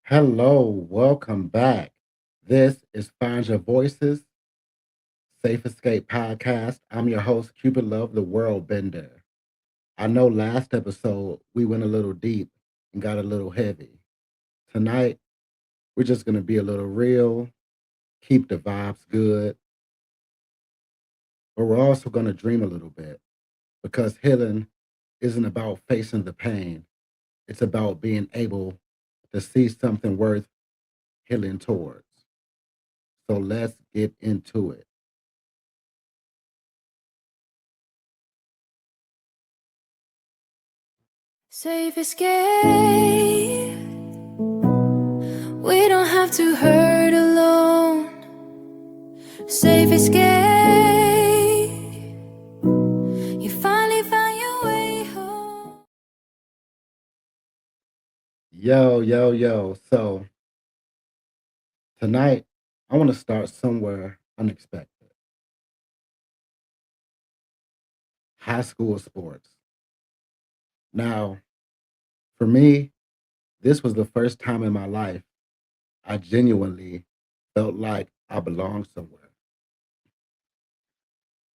Hello, welcome back. This is Find Your Voices, Safe Escape Podcast. I'm your host, Cupid Love, the World Bender. I know last episode we went a little deep and got a little heavy. Tonight, we're just going to be a little real, keep the vibes good, but we're also going to dream a little bit because healing isn't about facing the pain, it's about being able to see something worth healing towards. So let's get into it. Safe escape. We don't have to hurt alone. Safe escape. You finally found your way home. Yo. So tonight, I want to start somewhere unexpected. High school sports. Now, for me, this was the first time in my life I genuinely felt like I belonged somewhere.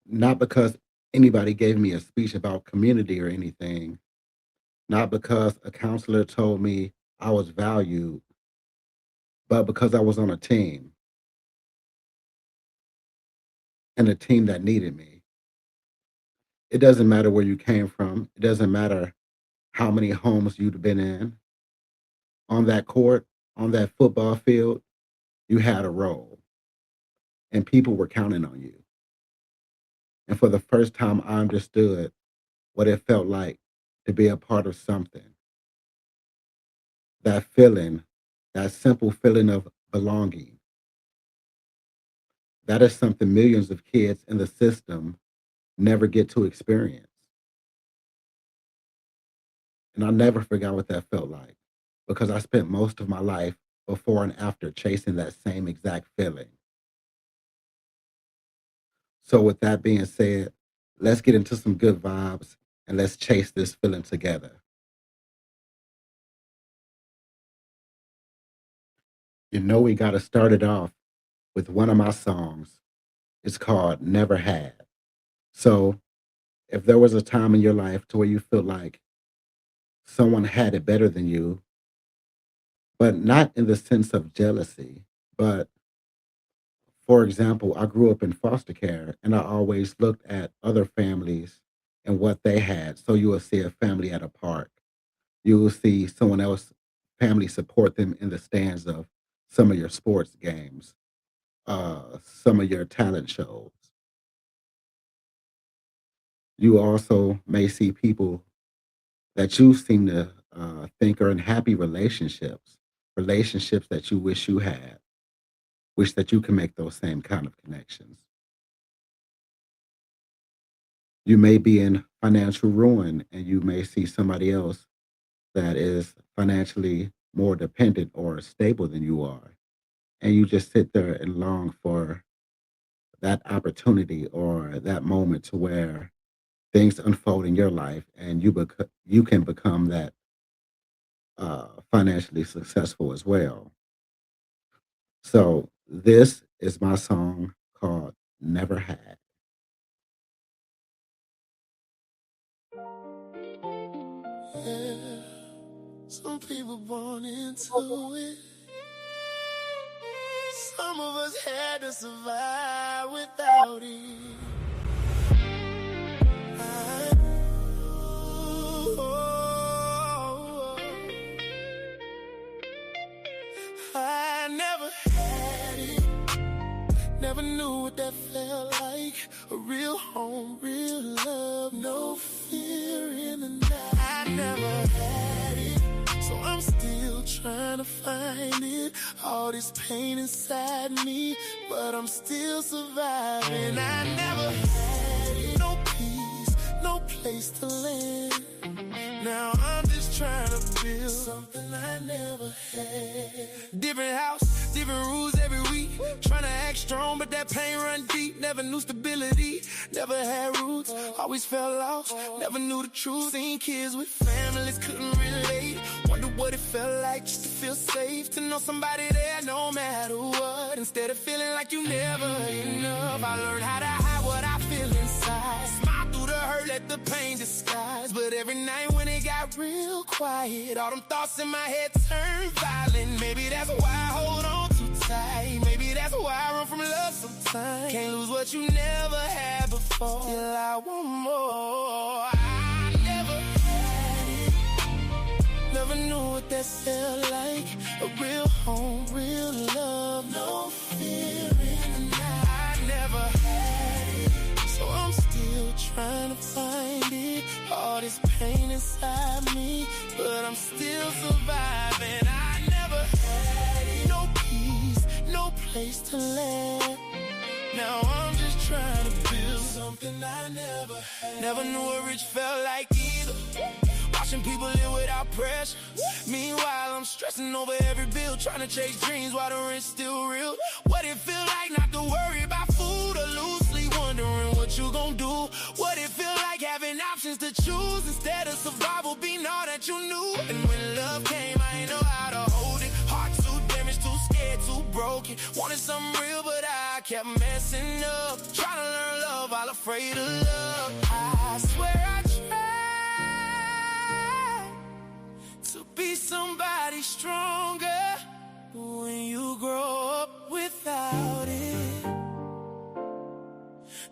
Not because anybody gave me a speech about community or anything, not because a counselor told me I was valued, but because I was on a team and a team that needed me. It doesn't matter where you came from, it doesn't matter how many homes you'd been in. On that court, on that football field, you had a role and people were counting on you. And for the first time, I understood what it felt like to be a part of something. That feeling, that simple feeling of belonging, that is something millions of kids in the system never get to experience. And I never forgot what that felt like because I spent most of my life before and after chasing that same exact feeling. So, with that being said, let's get into some good vibes and let's chase this feeling together. You know, we got to start it off with one of my songs. It's called Never Had. So, if there was a time in your life to where you feel like someone had it better than you, but not in the sense of jealousy, but for example, I grew up in foster care and I always looked at other families and what they had. So you will see a family at a park. You will see someone else family support them in the stands of some of your sports games, some of your talent shows. You also may see people that you seem to think are in happy relationships, relationships that you wish you had, wish that you can make those same kind of connections. You may be in financial ruin and you may see somebody else that is financially more dependent or stable than you are. And you just sit there and long for that opportunity or that moment to where things unfold in your life and you can become that financially successful as well. So this is my song called Never Had. Yeah, some people born into it. Some of us had to survive without it. I, oh, I never had it. Never knew what that felt like. A real home, real love, no fear in the night. I never had it, so I'm still trying to find it. All this pain inside me, but I'm still surviving. I never had it. No peace, no place to land. Now I'm just trying to build something I never had. Different house, different rules every week. Trying to act strong, but that pain run deep. Never knew stability, never had roots. Always fell off, never knew the truth. Seen kids with families, couldn't relate. Wonder what it felt like just to feel safe, to know somebody there no matter what. Instead of feeling like you never enough, I learned how to hide what I feel inside. Smile through the hurt, let the pain disguise. But every night when it got real quiet, all them thoughts in my head turn violent. Maybe that's why I hold on too tight. Maybe that's why I run from love sometimes. Can't lose what you never had before. Till I want more. I never had it. Never knew what that felt like. A real home, real love. No fear in the night. I never had it. So I'm still trying to find it. All this pain inside me, but I'm still surviving. I never had it. No peace, no place to land. Now I'm just trying to build something I never had. Never knew what rich felt like either. Watching people live without pressure. Meanwhile, I'm stressing over every bill, trying to chase dreams while the rent's still real. What it feel like not to worry about food or loosely wondering what you gon' do. What it feel like having options to choose instead of survival being all that you knew. And when love came, I ain't know how to hold it. Heart too damaged, too scared, too broken. Wanted something real, but I kept messing up. Trying to learn love while afraid of love. I swear I tried to be somebody stronger. When you grow up without it,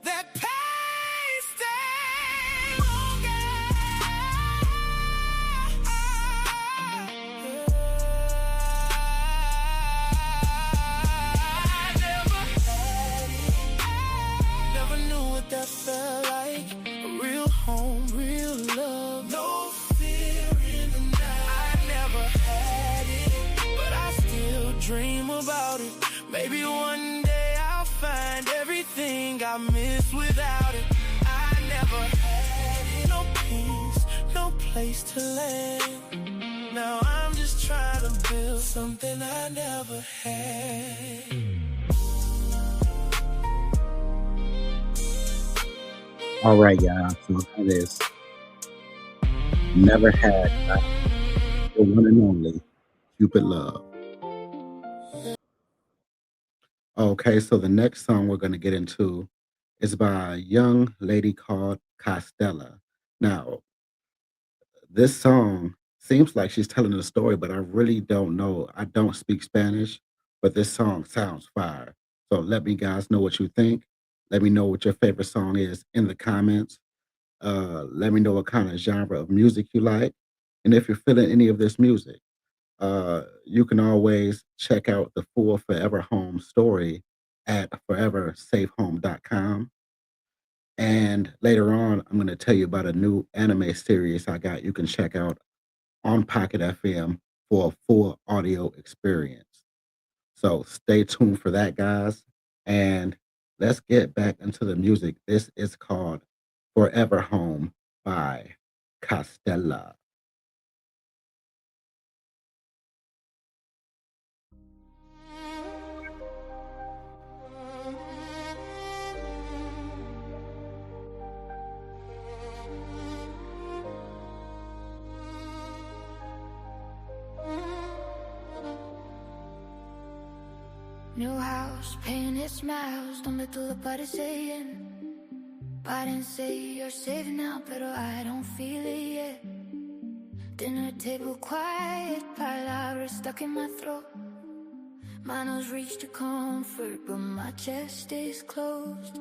that pain stays longer. I never had it. Never knew what that felt like. A real home, real love. No fear in the night. I never had it, but I still dream about it. Maybe one day I'll find everything I miss without it. I never had it. No peace, no place to land. Now I'm just trying to build something I never had. All right, y'all. So that is Never Had by the one and only Cupid Love. Okay, so the next song we're going to get into is by a young lady called Costella. Now, this song seems like she's telling a story, but I really don't know. I don't speak Spanish, but this song sounds fire. So let me guys know what you think. Let me know what your favorite song is in the comments. Let me know what kind of genre of music you like. And if you're feeling any of this music, you can always check out the full Forever Home story at foreversafehome.com. And later on, I'm going to tell you about a new anime series I got you can check out on Pocket FM for a full audio experience. So stay tuned for that, guys. And let's get back into the music. This is called Forever Home by Costella. New house, painted smiles, donde todo parece bien. Parents say you're safe now, pero I don't feel it yet. Dinner table quiet, palabras stuck in my throat. Manos reach to comfort, but my chest is closed.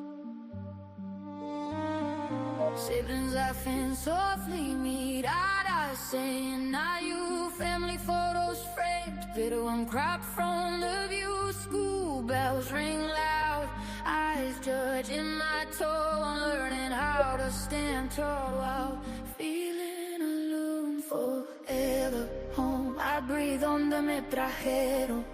Siblings laughing softly, miradas saying, are you? Family photos framed, bitter one crop from the view. School bells ring loud, eyes judging my tone, learning how to stand tall while feeling alone. Forever home, I breathe donde me trajeron.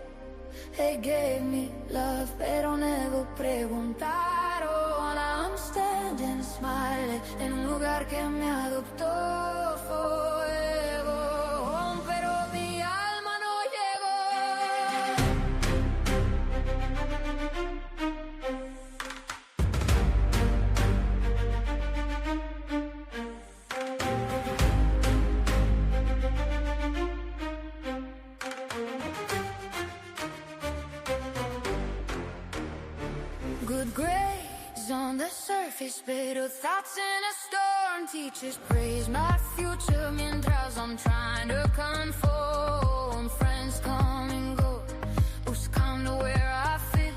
They gave me love, pero never preguntaron. I'm standing smiling en un lugar que me adoptó. Forever home, pero mi alma no llegó. Good grades on the surface, better thoughts in a storm. Teachers praise my future mientras I'm trying to conform. Friends come and go, buscando where I fit.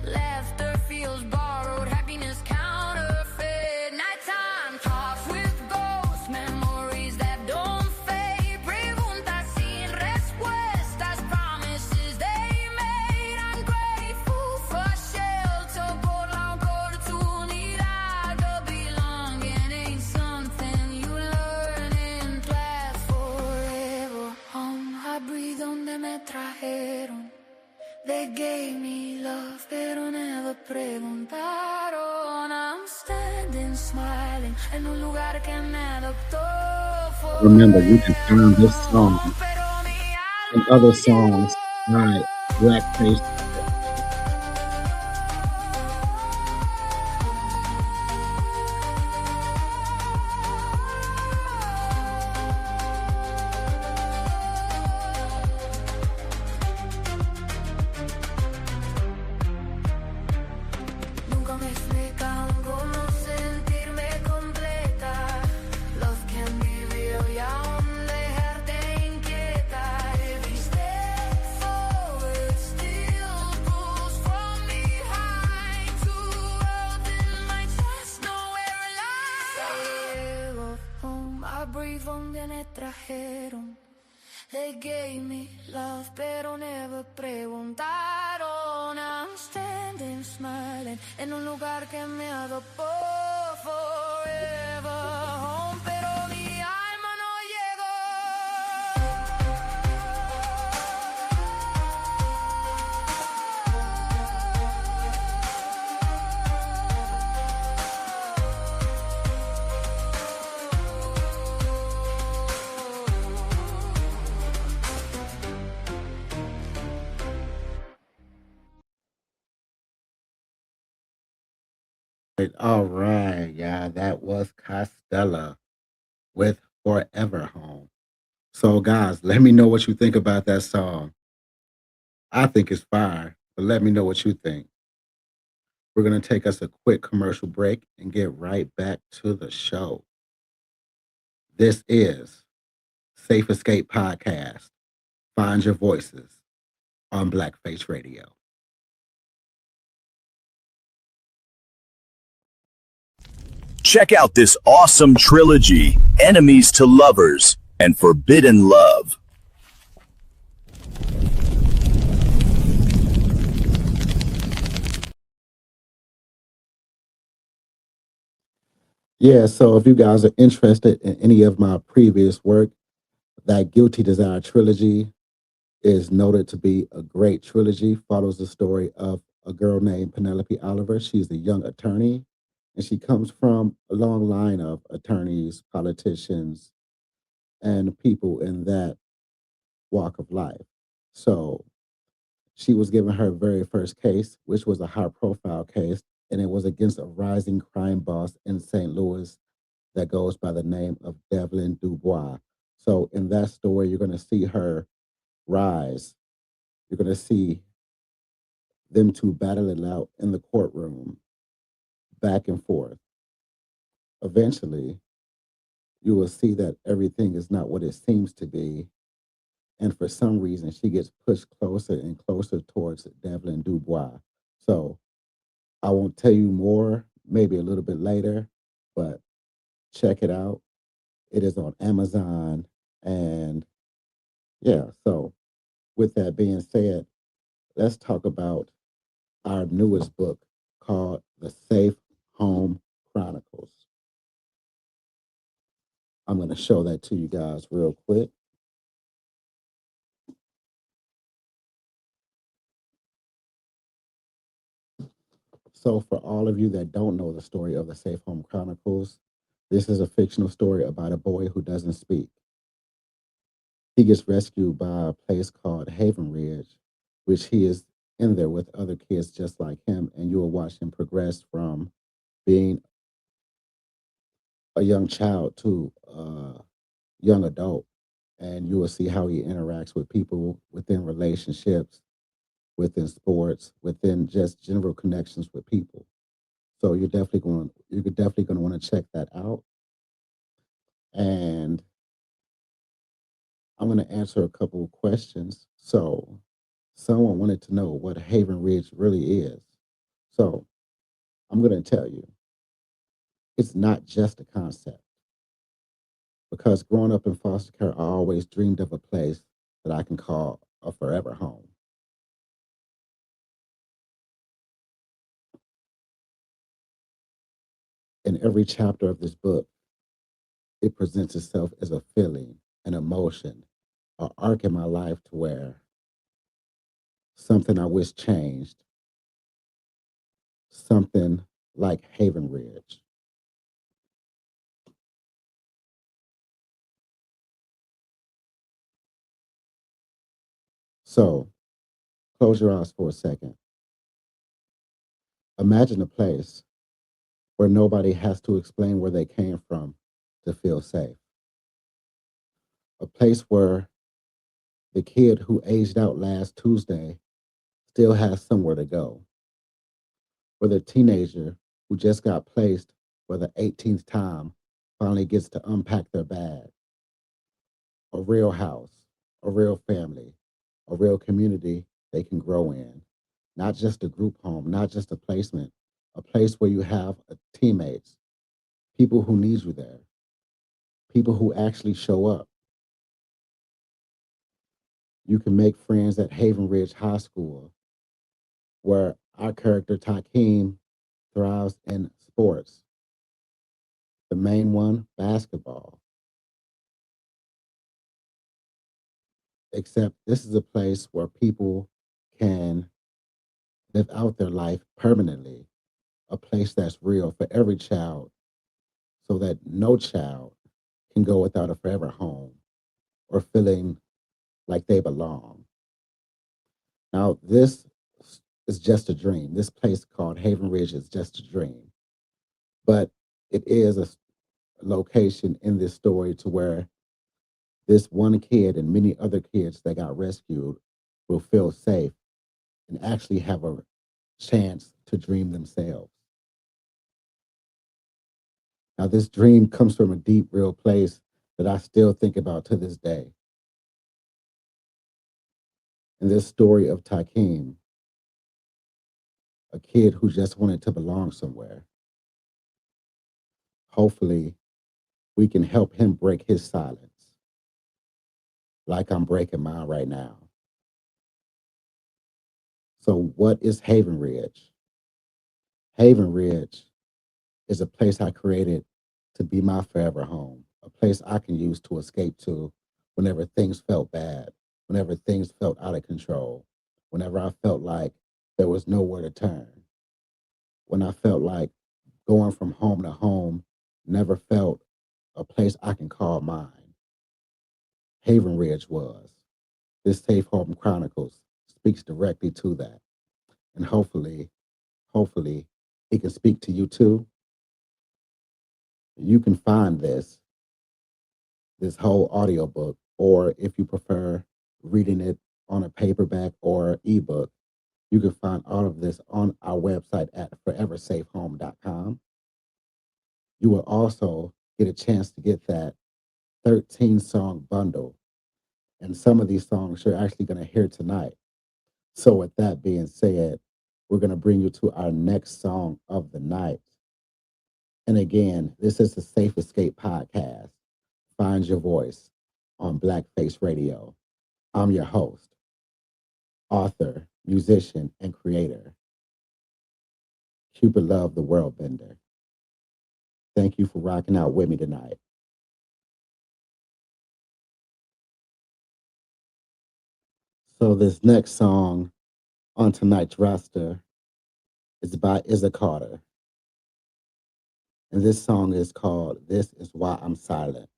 Laughter feels borrowed, happiness counterfeit. Nighttime talks with ghosts, memories that don't fade. Preguntas sin respuestas, promises they made. I'm grateful for shelter, por la oportunidad. The belonging ain't something you learn in class. Forever home, I breathe donde me trajeron. They gave me love, pero never preguntaron. I'm standing smiling en un lugar que me adoptó. Remember, you can find this song Pero mi and alma no other llegó. songs by Blackface. Nunca me explican cómo sentirme completa. Love can be real y aún dejarte inquieta. Every step forward still pulls from behind. Two worlds in my chest, nowhere alive. Llego home, I breathe donde me trajeron. They gave me love, pero never preguntaron. I'm standing smiling en un lugar que me adoptó. Forever home, pero mi alma no All right, yeah, that was Costello with Forever Home. So, guys, let me know what you think about that song. I think it's fire, but let me know what you think. We're going to take us a quick commercial break and get right back to the show. This is Safe Escape Podcast. Find your voices on Blackface Radio. Check out this awesome trilogy, Enemies to Lovers and Forbidden Love. Yeah, so if you guys are interested in any of my previous work, that Guilty Desire trilogy is noted to be a great trilogy, follows the story of a girl named Penelope Oliver. She's a young attorney, and she comes from a long line of attorneys, politicians, and people in that walk of life. So she was given her very first case, which was a high profile case, and it was against a rising crime boss in St. Louis that goes by the name of Devlin Dubois. So in that story, you're going to see her rise. You're going to see them two battle it out in the courtroom, back and forth. Eventually, you will see that everything is not what it seems to be. And for some reason, she gets pushed closer and closer towards Devlin Dubois. So I won't tell you more, maybe a little bit later, but check it out. It is on Amazon. And yeah, so with that being said, let's talk about our newest book called The Safe Home Chronicles. I'm going to show that to you guys real quick. So, for all of you that don't know the story of The Safe Home Chronicles, this is a fictional story about a boy who doesn't speak. He gets rescued by a place called Haven Ridge, which he is in there with other kids just like him, and you will watch him progress from being a young child to a young adult, and you will see how he interacts with people within relationships within sports, within just general connections with people. So you're definitely going to want to check that out. And I'm going to answer a couple of questions. So someone wanted to know what Haven Ridge really is. So I'm going to tell you, it's not just a concept. Because growing up in foster care, I always dreamed of a place that I can call a forever home. In every chapter of this book, it presents itself as a feeling, an emotion, an arc in my life to where something I wish changed, something like Haven Ridge. So close your eyes for a second. Imagine a place where nobody has to explain where they came from to feel safe. A place where the kid who aged out last Tuesday still has somewhere to go. Where the teenager who just got placed for the 18th time finally gets to unpack their bag. A real house, a real family, a real community they can grow in. Not just a group home, not just a placement, a place where you have teammates, people who need you there, people who actually show up. You can make friends at Haven Ridge High School, where our character Takeem thrives in sports. The main one, basketball. Except this is a place where people can live out their life permanently, a place that's real for every child, so that no child can go without a forever home or feeling like they belong. Now, this is just a dream. This place called Haven Ridge is just a dream, but it is a location in this story to where this one kid and many other kids that got rescued will feel safe and actually have a chance to dream themselves. Now, this dream comes from a deep, real place that I still think about to this day. And this story of Takeem, a kid who just wanted to belong somewhere. Hopefully, we can help him break his silence, like I'm breaking mine right now. So, what is Haven Ridge? Haven Ridge is a place I created to be my forever home, a place I can use to escape to whenever things felt bad, whenever things felt out of control, whenever I felt like there was nowhere to turn, when I felt like going from home to home never felt a place I can call mine. Haven Ridge was. This Safe Harbor Chronicles speaks directly to that. And hopefully, it can speak to you too. You can find this whole audiobook, or if you prefer reading it on a paperback or ebook, you can find all of this on our website at foreversafehome.com. You will also get a chance to get that 13 song bundle. And some of these songs you're actually going to hear tonight. So, with that being said, we're going to bring you to our next song of the night. And again, this is the Safe Escape Podcast. Find your voice on Blackface Radio. I'm your host, author, musician, and creator, Cupid Love the World Bender. Thank you for rocking out with me tonight. So, this next song on tonight's roster is by Izza Carter. And this song is called This Is Why I'm Silent.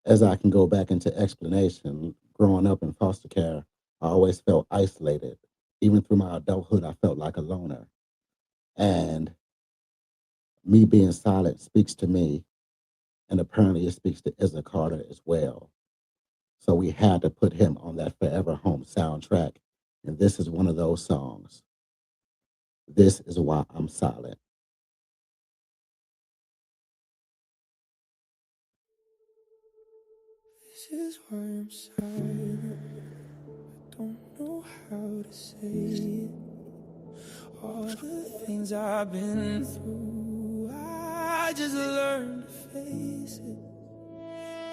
As I can go back into explanation, growing up in foster care, I always felt isolated. Even through my adulthood, I felt like a loner. And me being silent speaks to me, and apparently it speaks to Izza Carter as well. So we had to put him on that Forever Home soundtrack. And this is one of those songs. This is why I'm silent. This is why I'm silent. I don't know how to say it. All the things I've been through, I just learned to face it.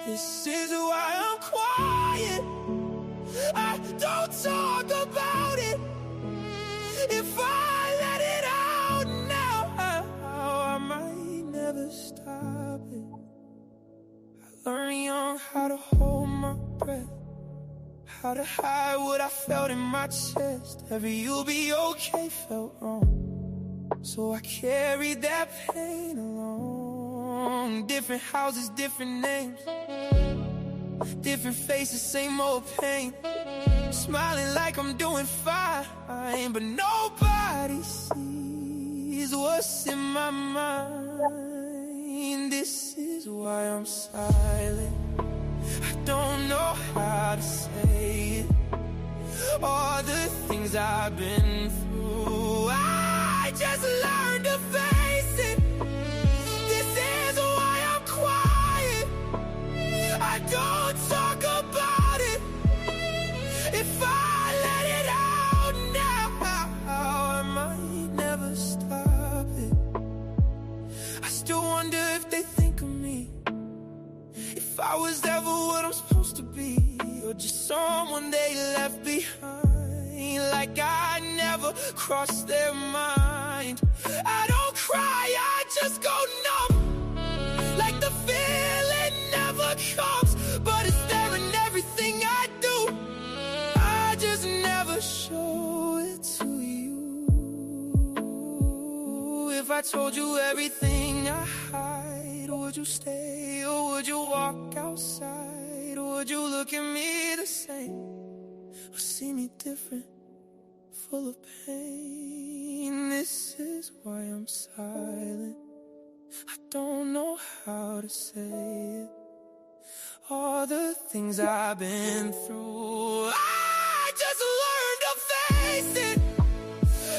This is why I'm quiet. I don't talk about it. If I let it out now, I might never stop it. I learned young how to hold my breath, how to hide what I felt in my chest. Every "you'll be okay" felt wrong, so I carried that pain along. Different houses, different names, different faces, same old pain. Smiling like I'm doing fine, but nobody sees what's in my mind. This is why I'm silent. I don't know how to say it. All the things I've been through, I just learned to face it. This is why I'm quiet. I don't talk about it. If I let it out now, I might never stop it. I still wonder if they think of me, if I was ever what I'm supposed to be, or just someone they left behind. Like I never crossed their mind. I don't cry, I just go numb. Like the feeling never comes, but it's there in everything I do. I just never show it to you. If I told you everything I hide, would you stay or would you walk outside? Would you look at me the same or see me different, full of pain? This is why I'm silent. I don't know how to say it. All the things I've been through, I just learned to face it.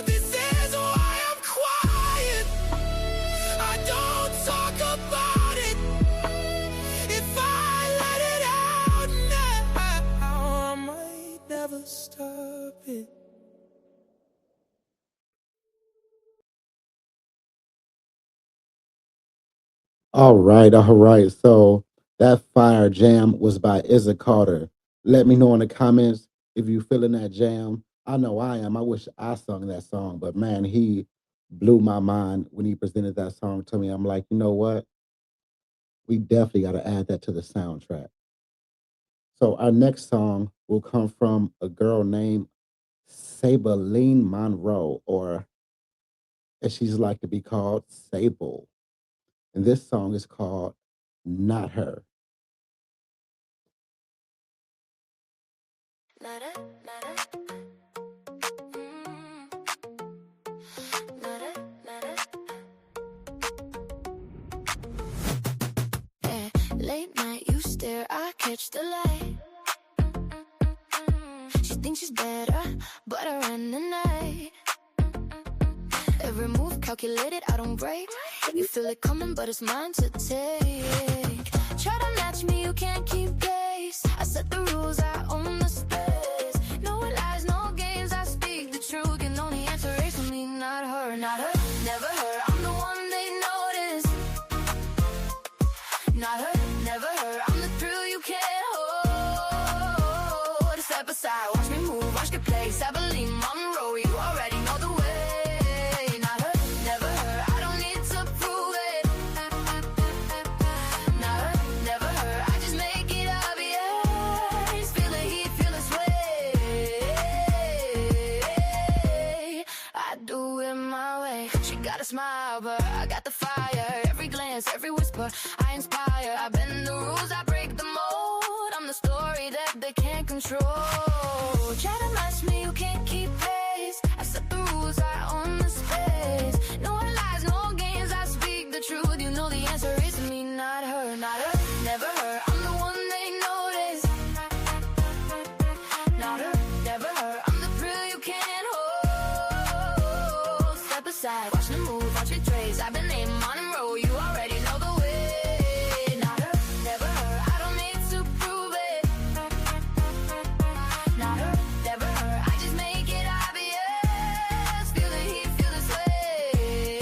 This is why I'm quiet. I don't talk about it. If I let it out now, I might never stop it. All right, all right. So that fire jam was by Izzy Carter. Let me know in the comments if you feeling that jam. I know I am. I wish I sung that song, but man, he blew my mind when he presented that song to me. I'm like, you know what? We definitely got to add that to the soundtrack. So our next song will come from a girl named Sabeline Monroe, or as she's like to be called, Sable. And this song is called Not Her. Late night, you stare, I catch the light. She thinks she's better, but I run the night. Every move calculated, I don't break. You feel it coming, but it's mine to take. Try to match me, you can't keep pace. I set the rules, I own the space. No lies, no games, I speak the truth. You know the answer is for me, not her, not her, never her. I'm the one they notice. Not her, never her. I'm the thrill you can't hold. Step aside, watch me move, watch the place. I believe Monroe, you already know the way. Not her, never her. I don't need to prove it. Not her, never her. I just make it obvious. Feel the heat, feel the sway. I do it my way. She got a smile, but I got the fire. Every glance, every whisper, I inspire. I bend the rules, I break the mold. I'm the story that they can't control. Try to match me, you can't keep pace. I set the rules, I own the space. No lies, no games, I speak the truth. You know the answer is me, not her, not her, never her. I'm the one they notice. side, watch me move, watch it trace. I've been named Monroe, you already know the way. Not her, never her, I don't need to prove it. Not her, never her, I just make it obvious. Feel the heat, feel the sway.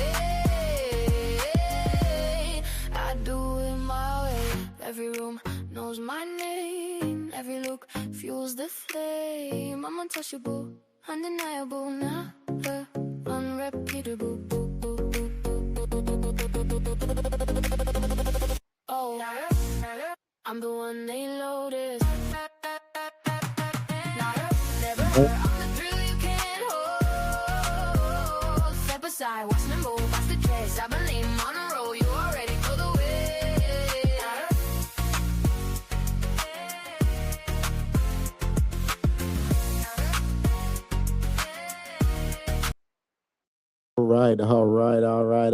I do it my way. Every room knows my name. Every look fuels the flame. I'm untouchable, undeniable, never unrepeatable. Oh, I'm the one they notice. Never, I'm the thrill you can't hold. Step aside, watch me move, watch the dress. I believe Monroe, you already know the way.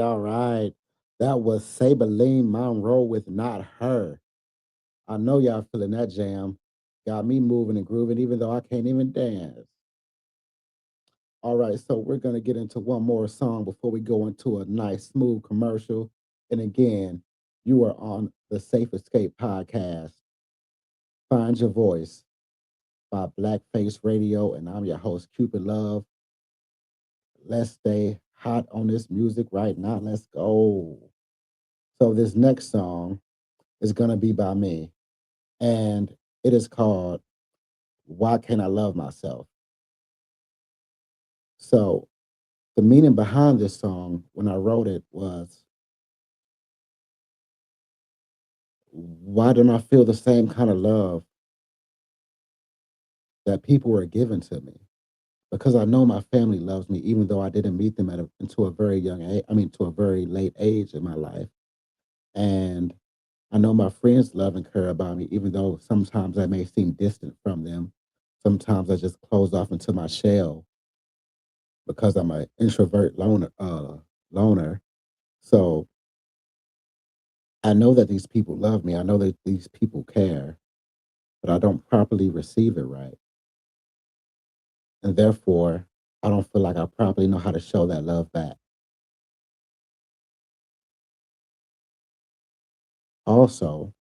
All right. That was Sabeline Monroe with Not Her. I know y'all feeling that jam. Got me moving and grooving, even though I can't even dance. All right, so we're going to get into one more song before we go into a nice, smooth commercial. And again, you are on the Safe Escape podcast. Find Your Voice by Blackface Radio, and I'm your host, Cupid Love. Let's stay hot on this music right now. Let's go. So this next song is going to be by me, and it is called Why Can't I Love Myself? So the meaning behind this song when I wrote it was, why don't I feel the same kind of love that people were giving to me? Because I know my family loves me, even though I didn't meet them until a very young age. To a very late age in my life. And I know my friends love and care about me, even though sometimes I may seem distant from them. Sometimes I just close off into my shell because I'm an introvert loner. So I know that these people love me. I know that these people care, but I don't properly receive it right. And therefore, I don't feel like I properly know how to show that love back. Also,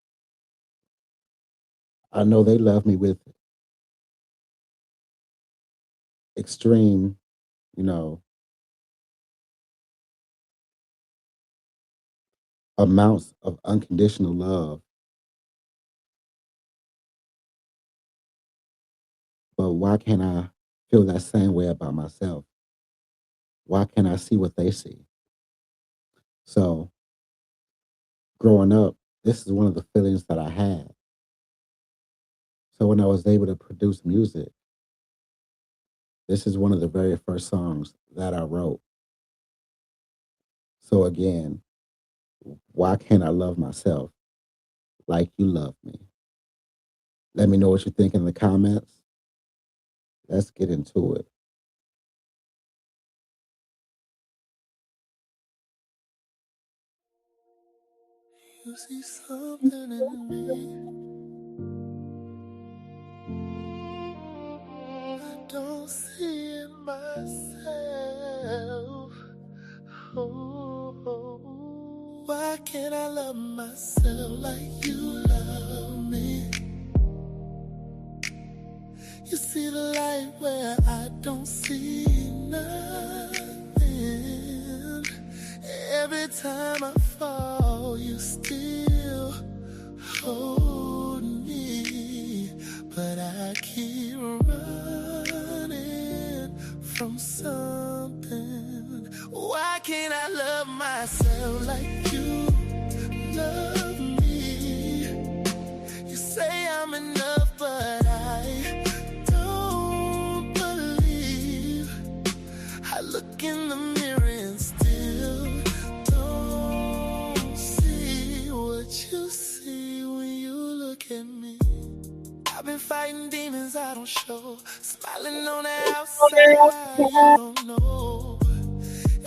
I know they love me with extreme, you know, amounts of unconditional love. But why can't I feel that same way about myself? Why can't I see what they see? So, growing up, this is one of the feelings that I had. So, when I was able to produce music, this is one of the very first songs that I wrote. So, again, why can't I love myself like you love me? Let me know what you think in the comments. Let's get into it. You see something in me I don't see in myself. Oh, why can't I love myself like you love me? You see the light where I don't see nothing. Every time I fall, you still hold me. But I keep running from something. Why can't I love myself like you love me? You say I'm enough, but I don't believe. I look in the mirror and still don't see what you see when you look at me. I've been fighting demons I don't show, smiling on the outside, you don't know.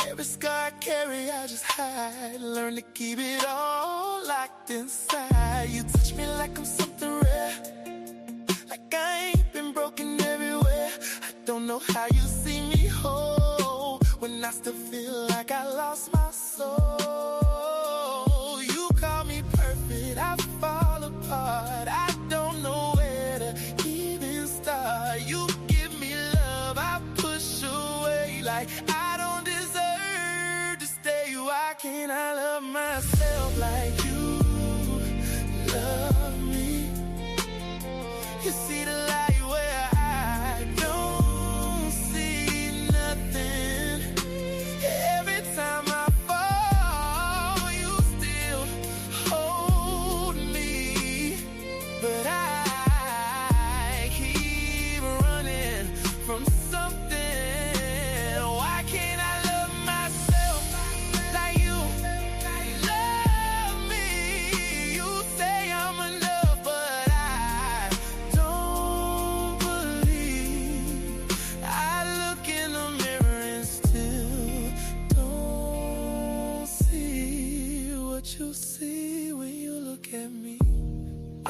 Every scar I carry, I just hide. Learn to keep it all locked inside. You touch me like I'm something rare, like I ain't been broken everywhere. I don't know how you see me whole when I still feel like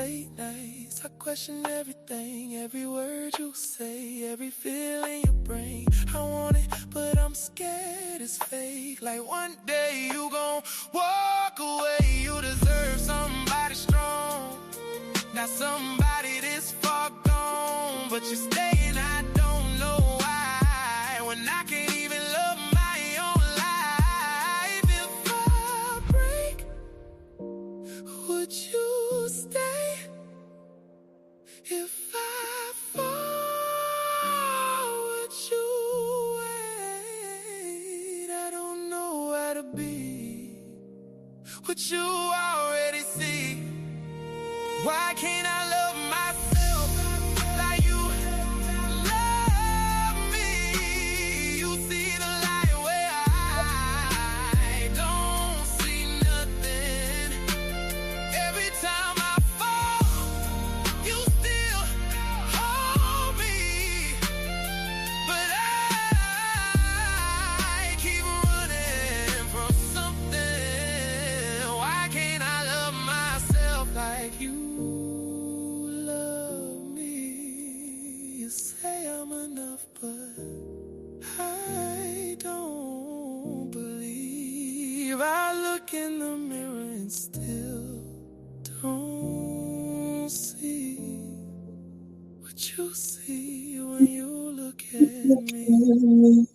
late nights, I question everything, every word you say, every feeling you bring. I want it, but I'm scared it's fake. Like one day you gon' walk away. You deserve somebody strong, not somebody this far gone. But you're staying, I don't know why. When I can't even love my own life. If I break, would you stay? If I fall, would you wait? I don't know where to be. What you already see. Why can't I love myself like you love me? You see the light where I don't see nothing. Every time I fall, you still hold me. But I keep running from something. Why can't I love myself like you love me? You say I'm enough, but I don't believe. I look in the mirror and still don't see what you see when you look at me.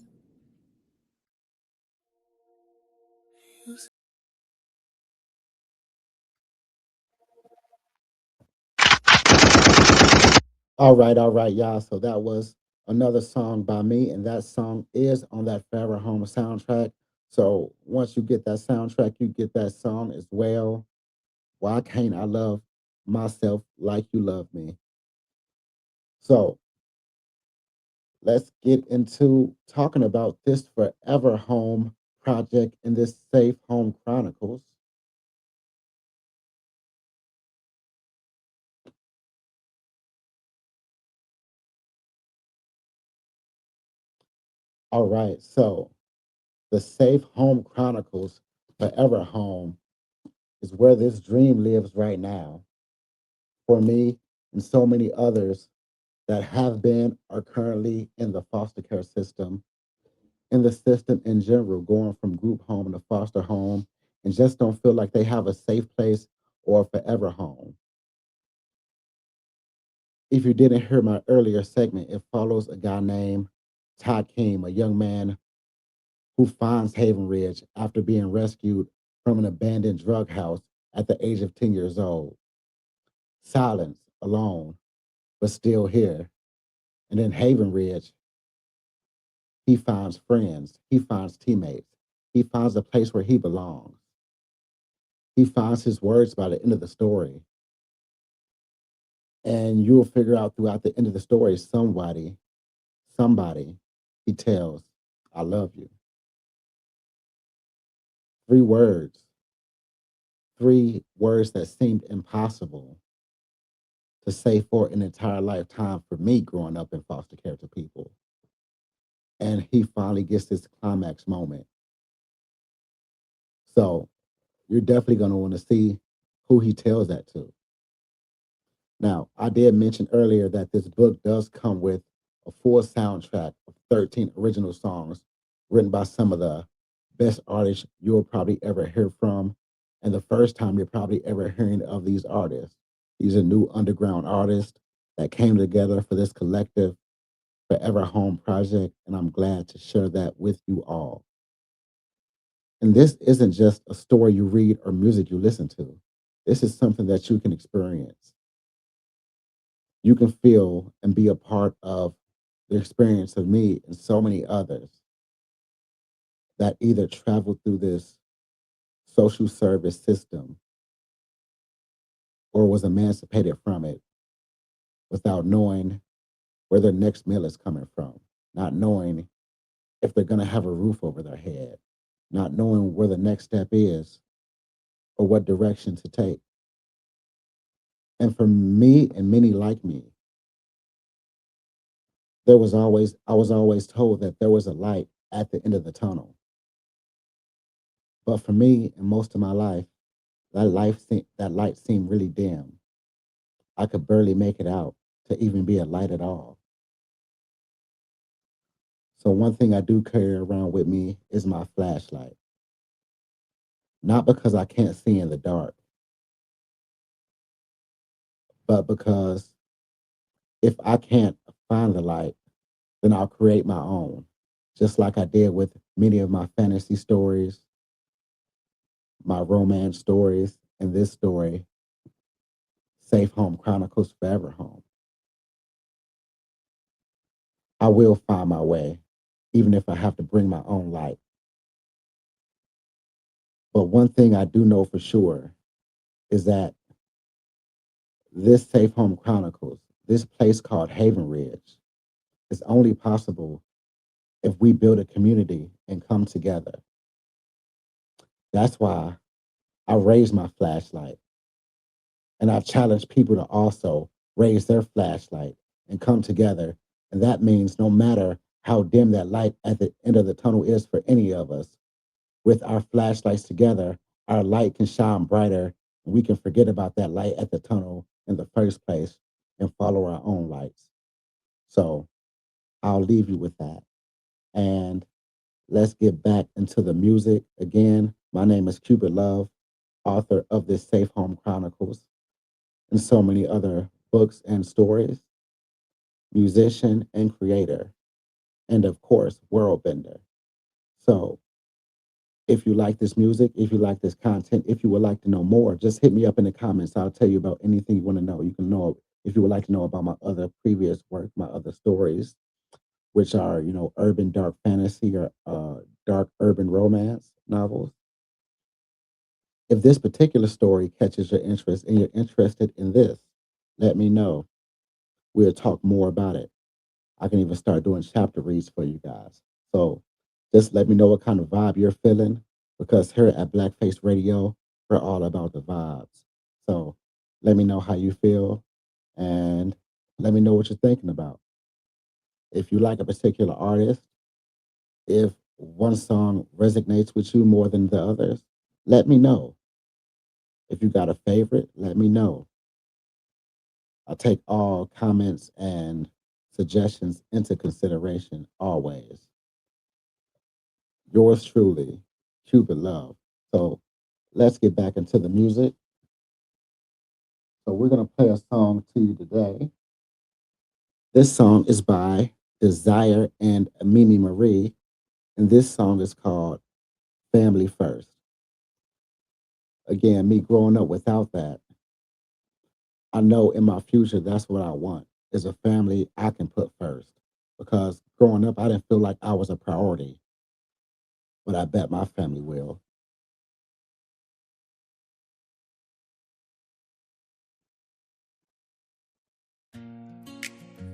You see. all right, y'all. So that was another song by me, and that song is on that Forever Home soundtrack. So once you get that soundtrack, you get that song as well. Why can't I love myself like you love me? So let's get into talking about this Forever Home project and this Safe Home Chronicles. All right, so the Safe Home Chronicles Forever Home is where this dream lives right now for me and so many others that have been or currently in the foster care system, in the system in general, going from group home to foster home, and just don't feel like they have a safe place or a forever home. If you didn't hear my earlier segment, it follows a guy named Takeem, a young man who finds Haven Ridge after being rescued from an abandoned drug house at the age of 10 years old. Silence, alone, but still here. And in Haven Ridge, he finds friends, he finds teammates, he finds a place where he belongs. He finds his words by the end of the story. And you'll figure out throughout the end of the story, somebody, he tells, I love you. 3 words, 3 words that seemed impossible to say for an entire lifetime for me growing up in foster care to people. And he finally gets this climax moment. So you're definitely going to want to see who he tells that to. Now, I did mention earlier that this book does come with a full soundtrack of 13 original songs written by some of the best artists you'll probably ever hear from. And the first time you're probably ever hearing of these artists. These are new underground artists that came together for this collective Forever Home project. And I'm glad to share that with you all. And this isn't just a story you read or music you listen to. This is something that you can experience. You can feel and be a part of the experience of me and so many others that either traveled through this social service system or was emancipated from it without knowing where their next meal is coming from, not knowing if they're going to have a roof over their head, not knowing where the next step is or what direction to take. And for me and many like me, I was always told that there was a light at the end of the tunnel. But for me and most of my life, that light seemed really dim. I could barely make it out to even be a light at all. So one thing I do carry around with me is my flashlight. Not because I can't see in the dark, but because if I can't find the light, then I'll create my own. Just like I did with many of my fantasy stories, my romance stories, and this story, Safe Home Chronicles Forever Home. I will find my way, even if I have to bring my own light. But one thing I do know for sure is that this Safe Home Chronicles, this place called Haven Ridge, is only possible if we build a community and come together. That's why I raise my flashlight. And I challenge people to also raise their flashlight and come together. And that means no matter how dim that light at the end of the tunnel is for any of us, with our flashlights together, our light can shine brighter. And we can forget about that light at the tunnel in the first place and follow our own lights. So I'll leave you with that. And let's get back into the music. Again, my name is Cupid Love, author of this Safe Home Chronicles and so many other books and stories, musician and creator, and of course, world bender. So if you like this music, if you like this content, if you would like to know more, just hit me up in the comments. I'll tell you about anything you want to know. You can know if you would like to know about my other previous work, my other stories, which are, urban dark fantasy or dark urban romance novels. If this particular story catches your interest and you're interested in this, let me know. We'll talk more about it. I can even start doing chapter reads for you guys. So just let me know what kind of vibe you're feeling, because here at Blackface Radio, we're all about the vibes. So let me know how you feel and let me know what you're thinking about. If you like a particular artist, if one song resonates with you more than the others, let me know. If you got a favorite, let me know. I take all comments and suggestions into consideration always. Yours truly, Cupid Love. So let's get back into the music. So we're going to play a song to you today. This song is by Desire and Mimi Marie, and this song is called Family First. Again, me growing up without that, I know in my future that's what I want, is a family I can put first. Because growing up, I didn't feel like I was a priority, but I bet my family will.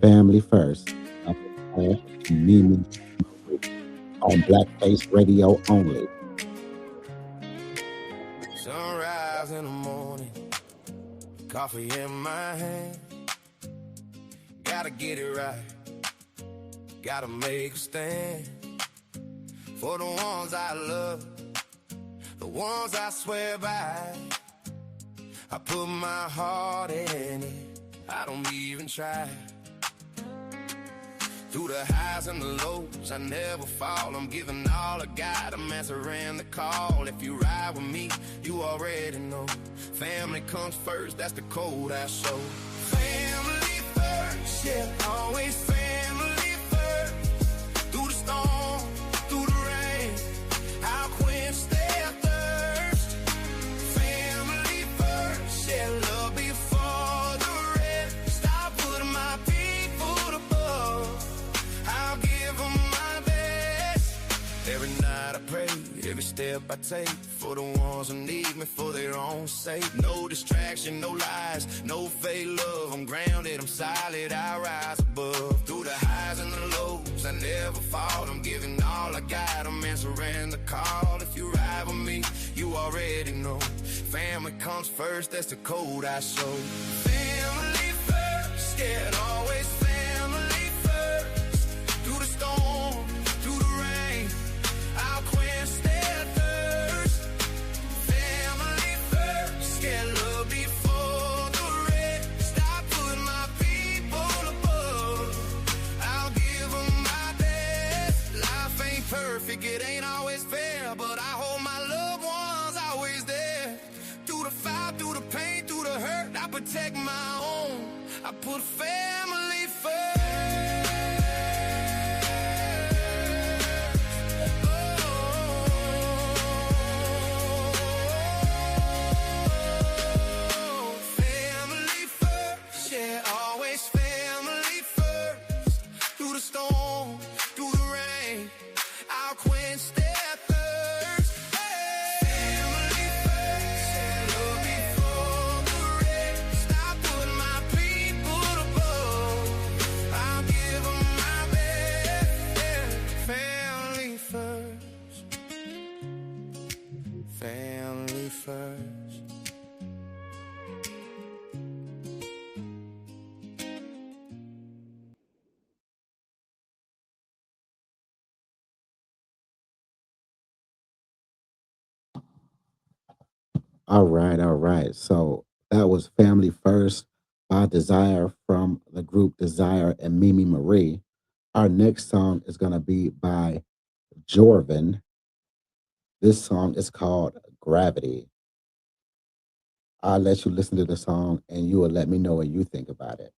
Family First. Mimi on Blackface Radio only. Sunrise in the morning, coffee in my hand. Gotta get it right, gotta make a stand for the ones I love, the ones I swear by. I put my heart in it, I don't even try. Through the highs and the lows, I never fall. I'm giving all I got, I'm answering the call. If you ride with me, you already know. Family comes first, that's the code I show. Family first, yeah, always family first. Through the storm, through the rain, I'll quench their thirst. Family first, yeah, love before the rest. Stop putting my people above. I'll give them my best. Every night I pray, every step I take, for the ones who need me for their own sake. No distraction, no lies, no fake love. I'm grounded, I'm solid, I rise above. Through the highs and the lows, I never fall. I'm giving all I got, I'm answering the call. If you ride with me, you already know. Family comes first, that's the code I show. Family first, yeah, always family first. Through the storm, through the rain, I'll quench their thirst. Family first, yeah, love before the rest. Stop I put family first. Family first, yeah, always family first. Through the storm, through the rain, I'll quench their thirst. Family first, yeah, love before the rest. I put my people above. I'll give them my best. Yeah. Family first, family first. All right, all right. So that was Family First by Desire from the group Desire and Mimi Marie. Our next song is going to be by Jorvin. This song is called Gravity. I'll let you listen to the song and you will let me know what you think about it.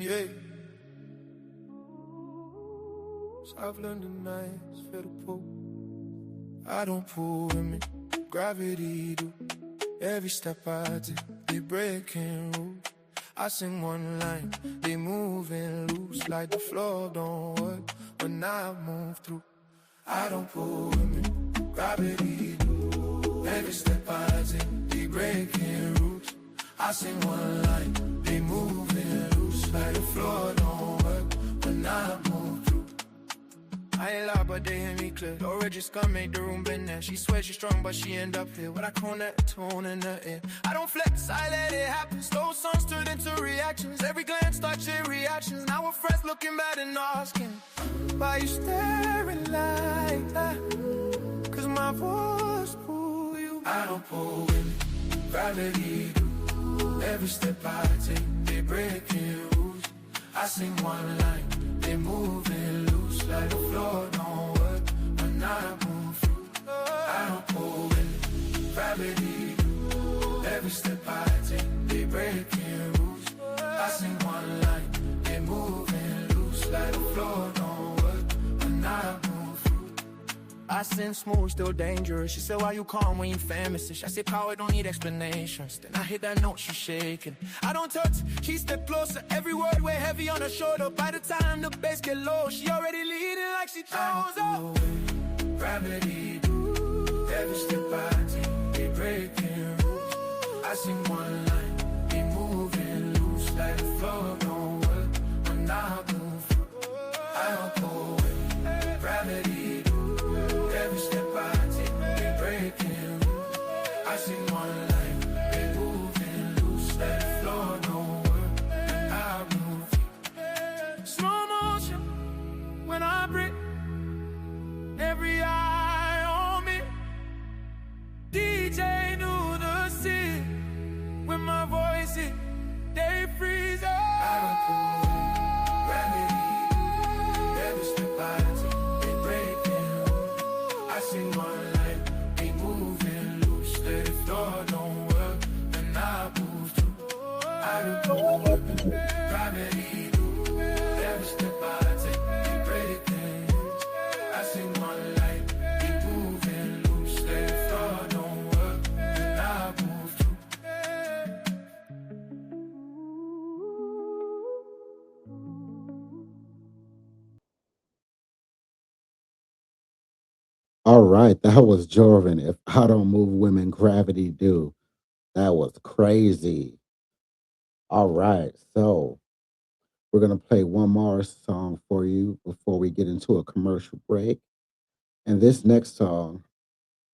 Yeah. So I've learned tonight, feel the pull. I don't pull women, gravity do. Every step I take, they breaking rules. I sing one line, they moving loose like the floor don't work when I move through. I don't pull women, gravity do. Every step I take, they breaking rules. I sing one line, they moving loose like the floor don't work when I move through. I ain't loud, but they hear me clear. Laura just come make the room bend there. She swears she's strong, but she end up here. When I call that tone in the air, I don't flex, I let it happen. Slow songs turn into reactions. Every glance starts your reactions. Now we're friends looking bad and asking, why you staring like that? Cause my voice pull you. I don't pull with gravity do. Every step I take, they breaking rules. I sing one line, they moving loose like the floor don't work when I move through. I don't pull with gravity do. Every step I take, they breaking rules. I sing one line, they moving loose like the floor don't work when I move through. I sing smooth, still dangerous. She said, why you calm when you famous-ish? I say, power don't need explanations. Then I hit that note, she shaking. I don't touch, she step closer. Every word weigh heavy on her shoulder. By the time the bass get low, she already leading like she chose up. Gravity do. Every step I take, they breaking rules. I sing one line, they moving loose like the floor don't work when I move through. I don't pull with gravity do. Every step I take, they breaking rules. I sing one line, they moving loose like the floor don't work when I move through. Slow motion when I break. Every eye on me. DJ knew the scene. When my voice hit, they freeze up. I don't pull gravity. Every step I take, they breaking. I sing one line, they moving loose. Let the floor don't work, and I move through. I don't pull gravity. Every step I take, they breaking. I sing one line, they moving loose. Let the floor don't work, and I move through. All right, that was Jorvin. If I don't move women, gravity do. That was crazy. All right, so we're gonna play one more song for you before we get into a commercial break. And this next song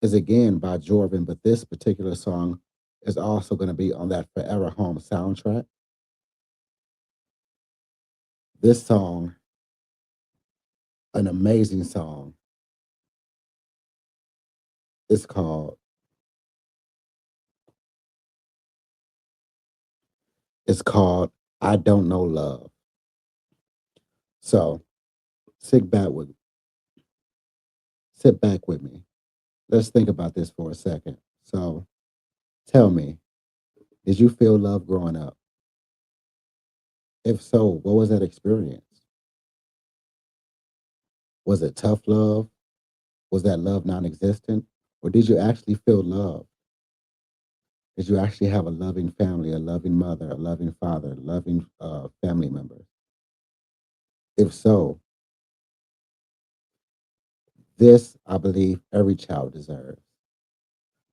is again by Jorvin, but this particular song is also going to be on that Forever Home soundtrack. This song, an amazing song, is called I Don't Know Love. So sit back with sit back with me. Let's think about this for a second. So tell me, did you feel love growing up? If so, what was that experience? Was it tough love? Was that love non existent? Or did you actually feel love? Did you actually have a loving family, a loving mother, a loving father, loving family members? If so, this I believe every child deserves,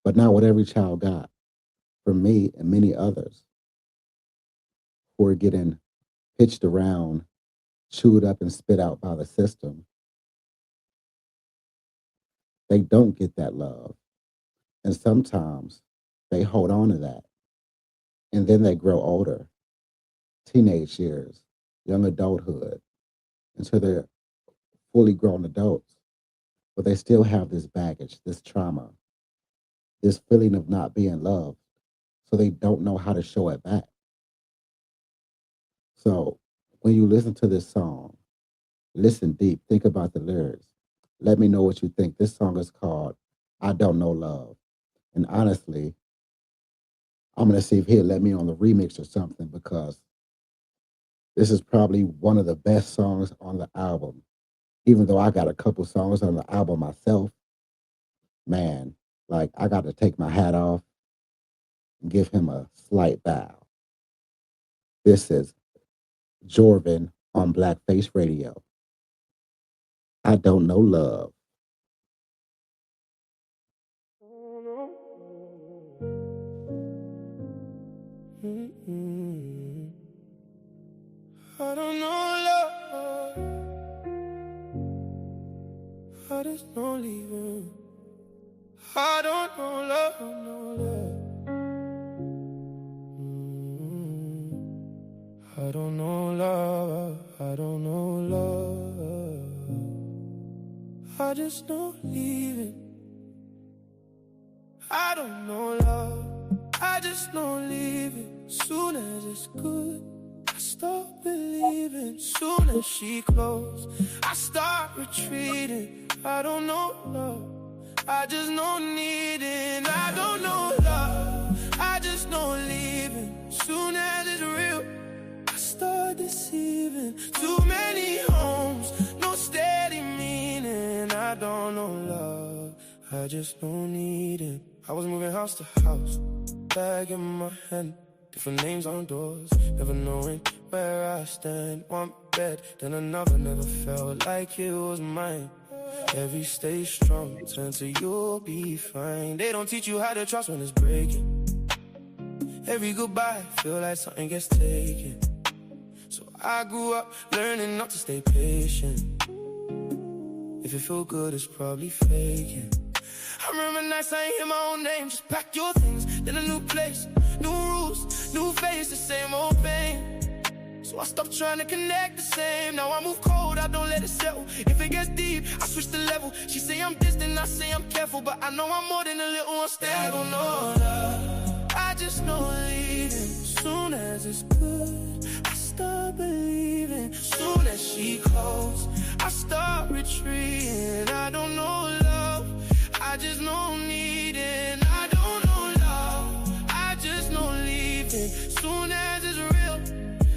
but not what every child got. For me and many others who are getting pitched around, chewed up, and spit out by the system, they don't get that love. And sometimes they hold on to that. And then they grow older, teenage years, young adulthood, until they're fully grown adults. But they still have this baggage, this trauma, this feeling of not being loved. So they don't know how to show it back. So when you listen to this song, listen deep, think about the lyrics. Let me know what you think. This song is called I Don't Know Love. And honestly, I'm going to see if he'll let me on the remix or something because this is probably one of the best songs on the album. Even though I got a couple songs on the album myself, man, like I got to take my hat off and give him a slight bow. This is Jorvin on Blackface Radio. I Don't Know Love. I don't know love. I just know leaving. I don't know love, no love. I don't know love. I don't know love. I just know leaving. I don't know love. I just know leaving. Soon as it's good, I stop believing. Soon as she closed, I start retreating. I don't know love. I just know needing. I don't know love. I just know leaving. Soon as it's real, I start deceiving. Too many homes, no steady meaning. I don't know love. I just know needing. I was moving house to house, bag in my hand, different names on doors, never knowing where I stand. One bed, then another, never felt like it was mine. Every stay strong, turn to you'll be fine. They don't teach you how to trust when it's breaking. Every goodbye, feel like something gets taken. So I grew up learning not to stay patient. If it feel good, it's probably faking. I remember nights I ain't hear my own name. Just pack your things, then a new place, new rules, new face, the same old pain. So I stopped trying to connect the same. Now I move cold, I don't let it settle. If it gets deep, I switch the level. She say I'm distant, I say I'm careful, but I know I'm more than a little unstable. I don't know love, I just know leaving. Soon as it's good, I start believing. Soon as she closed, I start retreating. I don't know love, I just know needing. I don't know love, I just know leaving. Soon as it's real,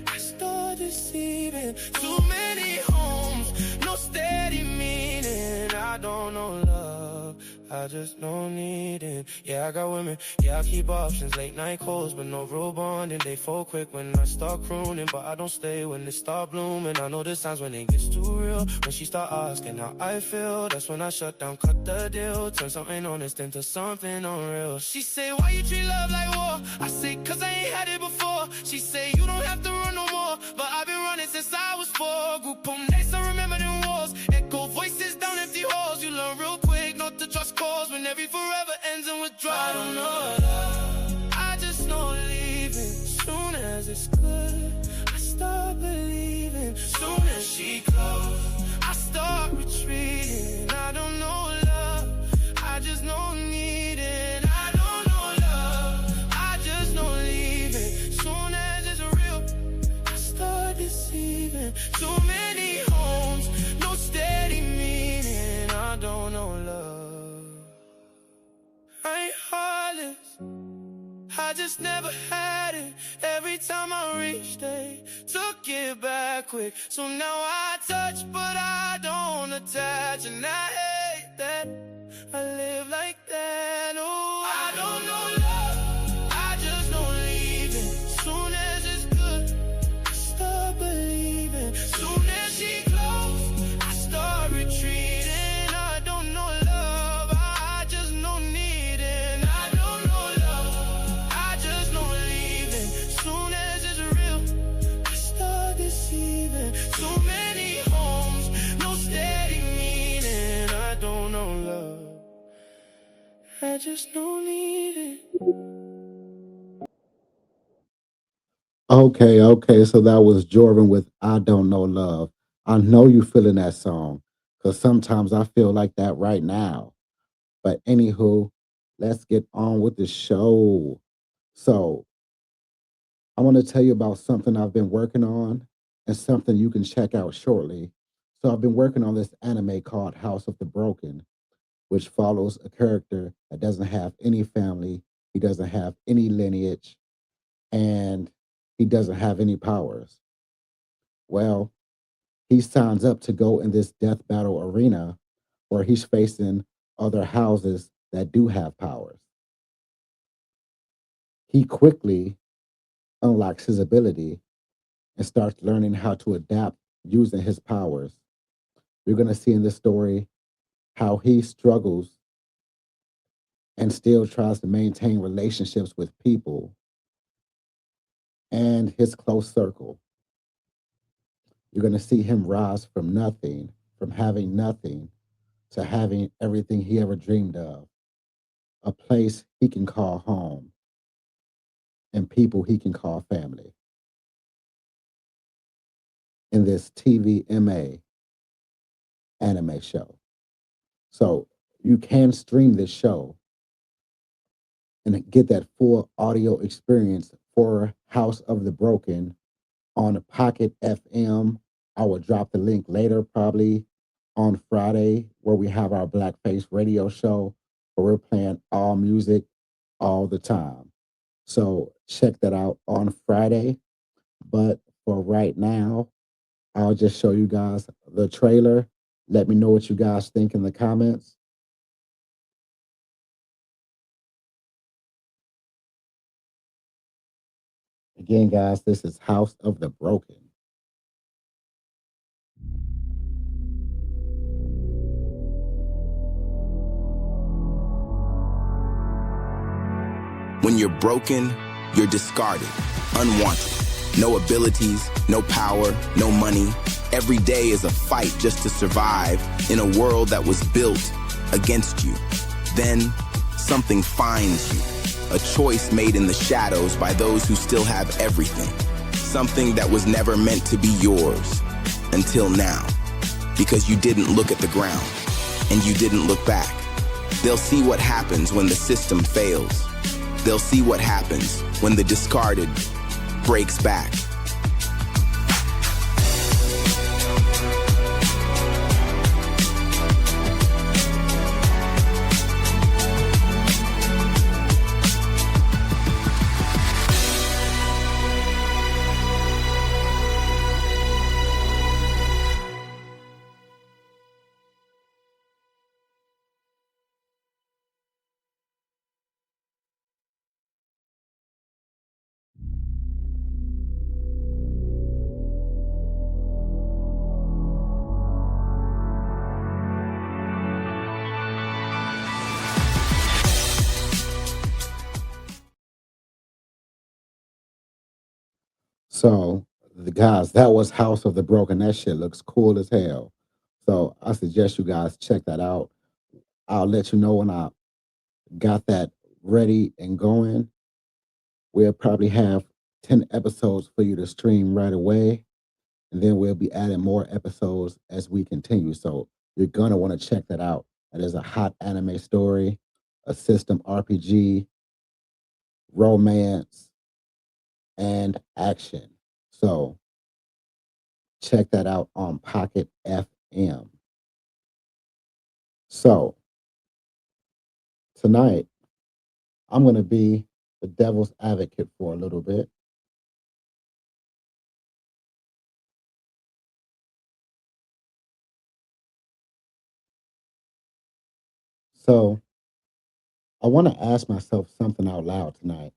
I start deceiving. Too many homes, no steady meaning. I don't know love, I just know needing. Yeah, I got women, yeah, I keep options. Late night calls, but no real bonding. They fall quick when I start crooning, but I don't stay when they start blooming. I know the signs when it gets too real. When she start asking how I feel, that's when I shut down, cut the deal. Turn something honest into something unreal. She say, why you treat love like war? I say, cause I ain't had it before. She say, you don't have to run no more, but I've been running since I was 4. Group home nights, I remember them walls. Echo voices down empty halls. You learn real quick not to trust calls when every forever ends in withdrawal. I don't know love, I just know leaving. Soon as it's good, I start believing. Soon as she closed, I start retreating. I don't know love, I just know needing. I don't know love, I just know leaving. Soon as it's real, I start deceiving. Too many homes, no steady meaning. I don't know love, just never had it. Every time I reached, they took it back quick. So now I touch, but I don't attach. And I hate that I live like that. Oh, I don't know love, I just know leaving. Soon as it's good, I start believing. Soon as she close, I start retreating. I don't know love, I just know needing. I don't know love, I just know leaving. Soon as it's real, I start deceiving. So many homes, no steady meaning. I don't know love, I just don't need it. Okay. So that was Jordan with I Don't Know Love. I know you feeling that song because sometimes I feel like that right now. But anywho, let's get on with the show. So I want to tell you about something I've been working on and something you can check out shortly. So I've been working on this anime called House of the Broken, which follows a character that doesn't have any family, he doesn't have any lineage, and he doesn't have any powers. Well, he signs up to go in this death battle arena where he's facing other houses that do have powers. He quickly unlocks his ability and starts learning how to adapt using his powers. You're going to see in this story how he struggles and still tries to maintain relationships with people and his close circle. You're going to see him rise from nothing, from having nothing to having everything he ever dreamed of, a place he can call home and people he can call family in this TVMA anime show. So you can stream this show and get that full audio experience for House of the Broken on Pocket FM. I will drop the link later, probably on Friday, where we have our Blackface radio show where we're playing all music all the time. So check that out on Friday. But for right now, I'll just show you guys the trailer. Let me know what you guys think in the comments. Again, guys, this is House of the Broken. When you're broken, you're discarded, unwanted. No abilities, no power, no money. Every day is a fight just to survive in a world that was built against you. Then something finds you, a choice made in the shadows by those who still have everything. Something that was never meant to be yours until now, because you didn't look at the ground and you didn't look back. They'll see what happens when the system fails. They'll see what happens when the discarded breaks back. So, the guys, that was House of the Broken. That shit looks cool as hell. So, I suggest you guys check that out. I'll let you know when I got that ready and going. We'll probably have 10 episodes for you to stream right away. And then we'll be adding more episodes as we continue. So, you're going to want to check that out. It is a hot anime story, a system RPG, romance, and action. So, check that out on Pocket FM. So, tonight, I'm going to be the devil's advocate for a little bit. So I want to ask myself something out loud tonight.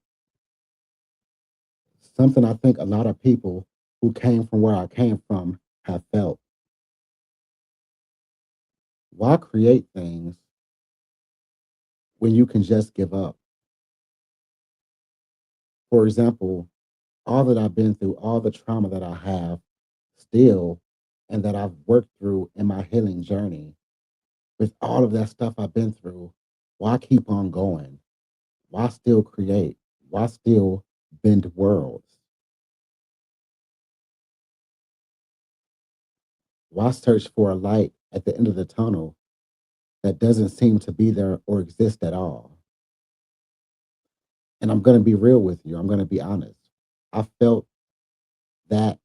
Something I think a lot of people who came from where I came from have felt. Why create things when you can just give up? For example, all that I've been through, all the trauma that I have still, and that I've worked through in my healing journey, with all of that stuff I've been through, why keep on going? Why still create? Why still bend worlds? Why search for a light at the end of the tunnel that doesn't seem to be there or exist at all? And I'm going to be real with you. I'm going to be honest. I felt that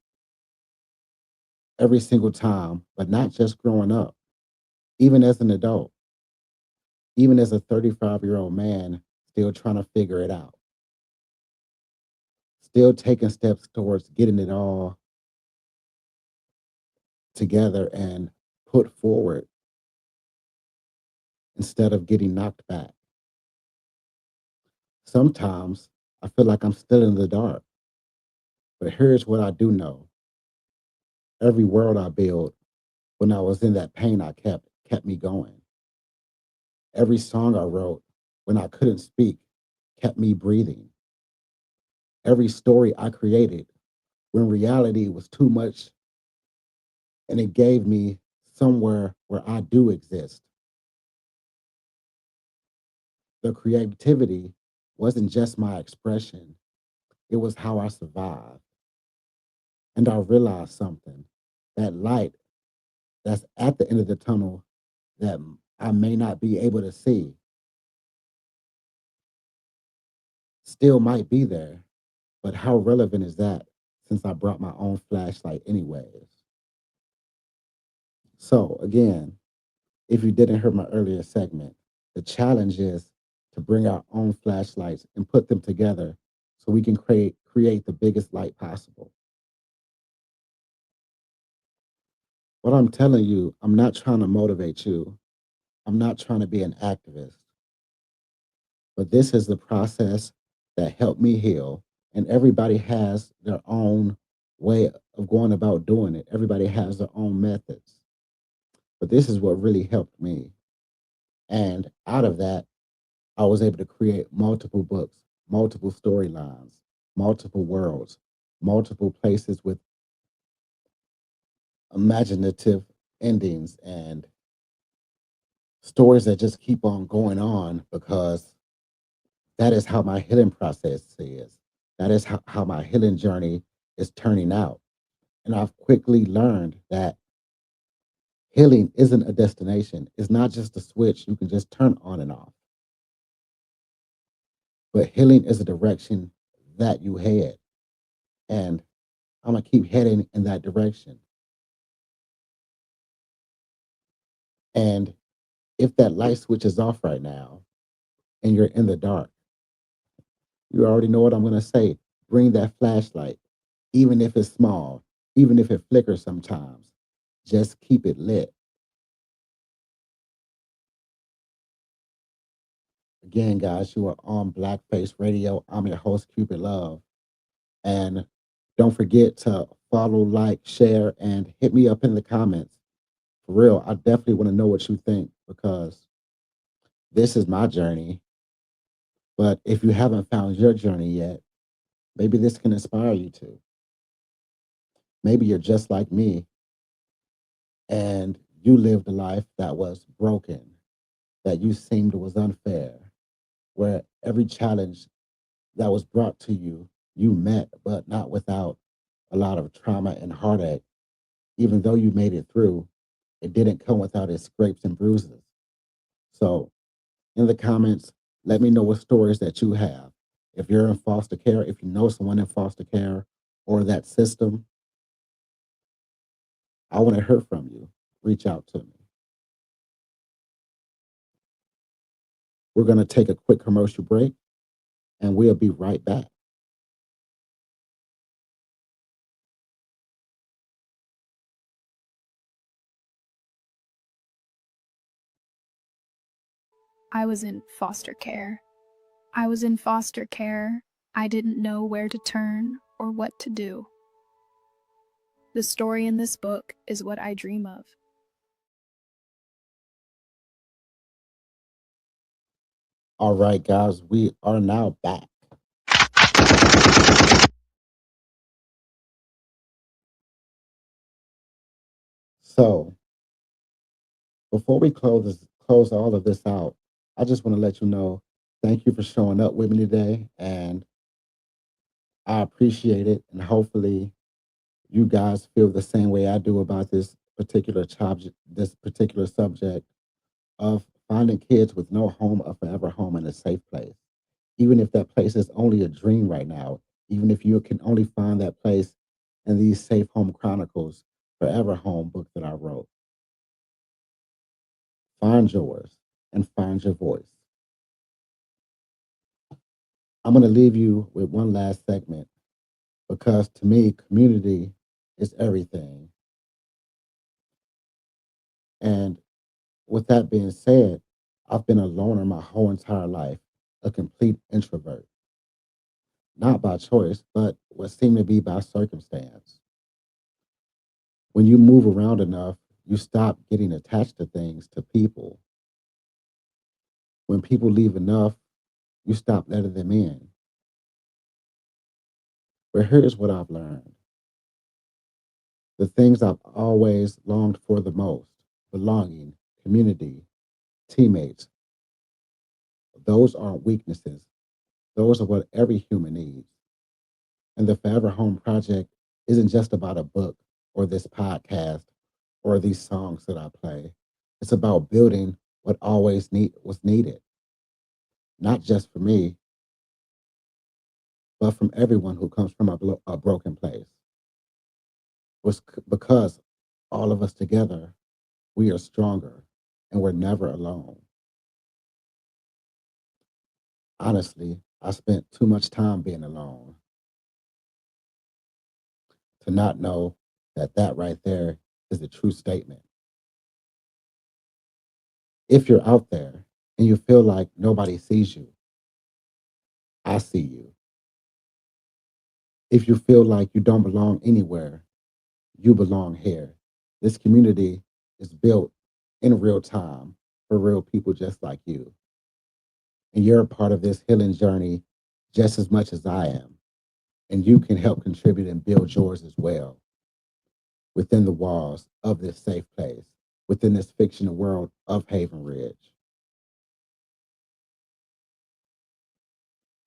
every single time, but not just growing up, even as an adult, even as a 35-year-old man, still trying to figure it out, still taking steps towards getting it all together and put forward instead of getting knocked back. Sometimes I feel like I'm still in the dark, but here's what I do know. Every world I built when I was in that pain I kept me going. Every song I wrote when I couldn't speak kept me breathing. Every story I created when reality was too much, and it gave me somewhere where I do exist. The creativity wasn't just my expression, it was how I survived. And I realized something, that light that's at the end of the tunnel that I may not be able to see still might be there. But how relevant is that since I brought my own flashlight anyways? So again, if you didn't hear my earlier segment, the challenge is to bring our own flashlights and put them together so we can create the biggest light possible. What I'm telling you, I'm not trying to motivate you. I'm not trying to be an activist, but this is the process that helped me heal. And everybody has their own way of going about doing it. Everybody has their own methods. But this is what really helped me. And out of that, I was able to create multiple books, multiple storylines, multiple worlds, multiple places with imaginative endings and stories that just keep on going on because that is how my healing process is. That is how my healing journey is turning out. And I've quickly learned that healing isn't a destination. It's not just a switch you can just turn on and off. But healing is a direction that you head. And I'm going to keep heading in that direction. And if that light switch is off right now and you're in the dark, you already know what I'm going to say. Bring that flashlight, even if it's small, even if it flickers sometimes. Just keep it lit. Again, guys, you are on Blackface Radio. I'm your host, Cupid Love. And don't forget to follow, like, share, and hit me up in the comments. For real, I definitely want to know what you think because this is my journey. But if you haven't found your journey yet, maybe this can inspire you to. Maybe you're just like me and you lived a life that was broken, that you seemed was unfair, where every challenge that was brought to you, you met, but not without a lot of trauma and heartache. Even though you made it through, it didn't come without its scrapes and bruises. So, in the comments, let me know what stories that you have. If you're in foster care, if you know someone in foster care or that system, I want to hear from you. Reach out to me. We're going to take a quick commercial break. and we'll be right back. I was in foster care. I was in foster care. I didn't know where to turn or what to do. The story in this book is what I dream of. All right, guys, we are now back. So before we close all of this out, I just want to let you know, thank you for showing up with me today, and I appreciate it. And hopefully, you guys feel the same way I do about this particular subject of finding kids with no home, a forever home, in a safe place. Even if that place is only a dream right now, even if you can only find that place in these Safe Home Chronicles Forever Home book that I wrote, find yours and find your voice. I'm going to leave you with one last segment because to me, community is everything. And with that being said, I've been a loner my whole entire life, a complete introvert, not by choice, but what seemed to be by circumstance. When you move around enough, you stop getting attached to things, to people. When people leave enough, you stop letting them in. But here's what I've learned: the things I've always longed for the most, belonging, community, teammates, those aren't weaknesses. Those are what every human needs. And the Forever Home Project isn't just about a book or this podcast or these songs that I play. It's about building what always was needed, not just for me, but from everyone who comes from a broken place. Because all of us together, we are stronger and we're never alone. Honestly, I spent too much time being alone to not know that that right there is a true statement. If you're out there and you feel like nobody sees you, I see you. If you feel like you don't belong anywhere, you belong here. This community is built in real time for real people just like you. And you're a part of this healing journey just as much as I am. And you can help contribute and build yours as well within the walls of this safe place, within this fictional world of Haven Ridge.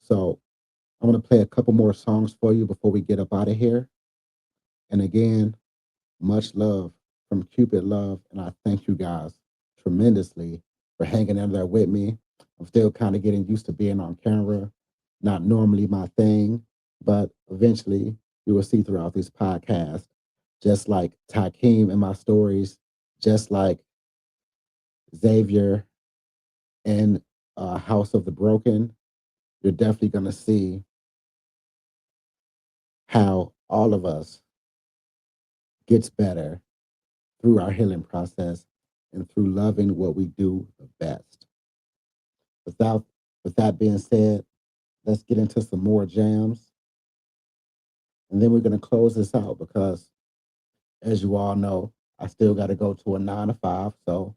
So I'm going to play a couple more songs for you before we get up out of here. And again, much love from Cupid Love. And I thank you guys tremendously for hanging in there with me. I'm still kind of getting used to being on camera, not normally my thing, but eventually you will see throughout this podcast, just like Takeem in my stories, just like Xavier in House of the Broken, you're definitely going to see how all of us gets better through our healing process and through loving what we do the best. Without, with that being said, let's get into some more jams. And then we're going to close this out because, as you all know, I still got to go to a 9 to 5. So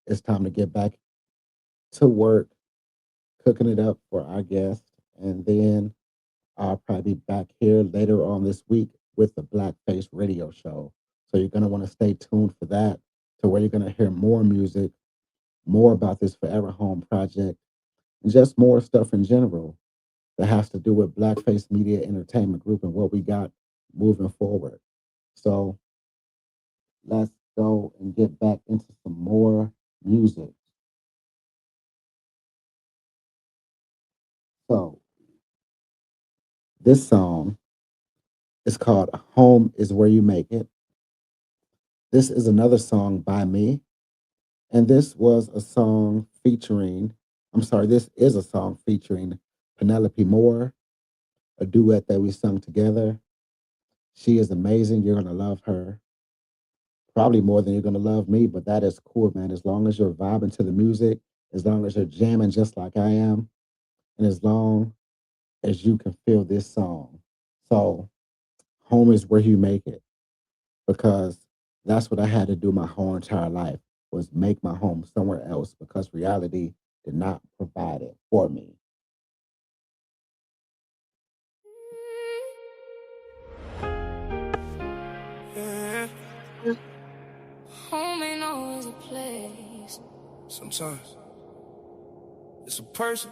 it's time to get back to work, cooking it up for our guests. And then I'll probably be back here later on this week with the Blackface Radio Show. So you're going to want to stay tuned for that, to where you're going to hear more music, more about this Forever Home Project, and just more stuff in general that has to do with Blackface Media Entertainment Group and what we got moving forward. So let's go and get back into some more music. So this song is called Home is Where You Make It. This is another song by me. And this is a song featuring Penelope Moore, a duet that we sung together. She is amazing. You're going to love her probably more than you're going to love me, but that is cool, man. As long as you're vibing to the music, as long as you're jamming just like I am, and as long as you can feel this song. So, home is where you make it because that's what I had to do my whole entire life was make my home somewhere else because reality did not provide it for me. Yeah. Home ain't always a place. Sometimes it's a person,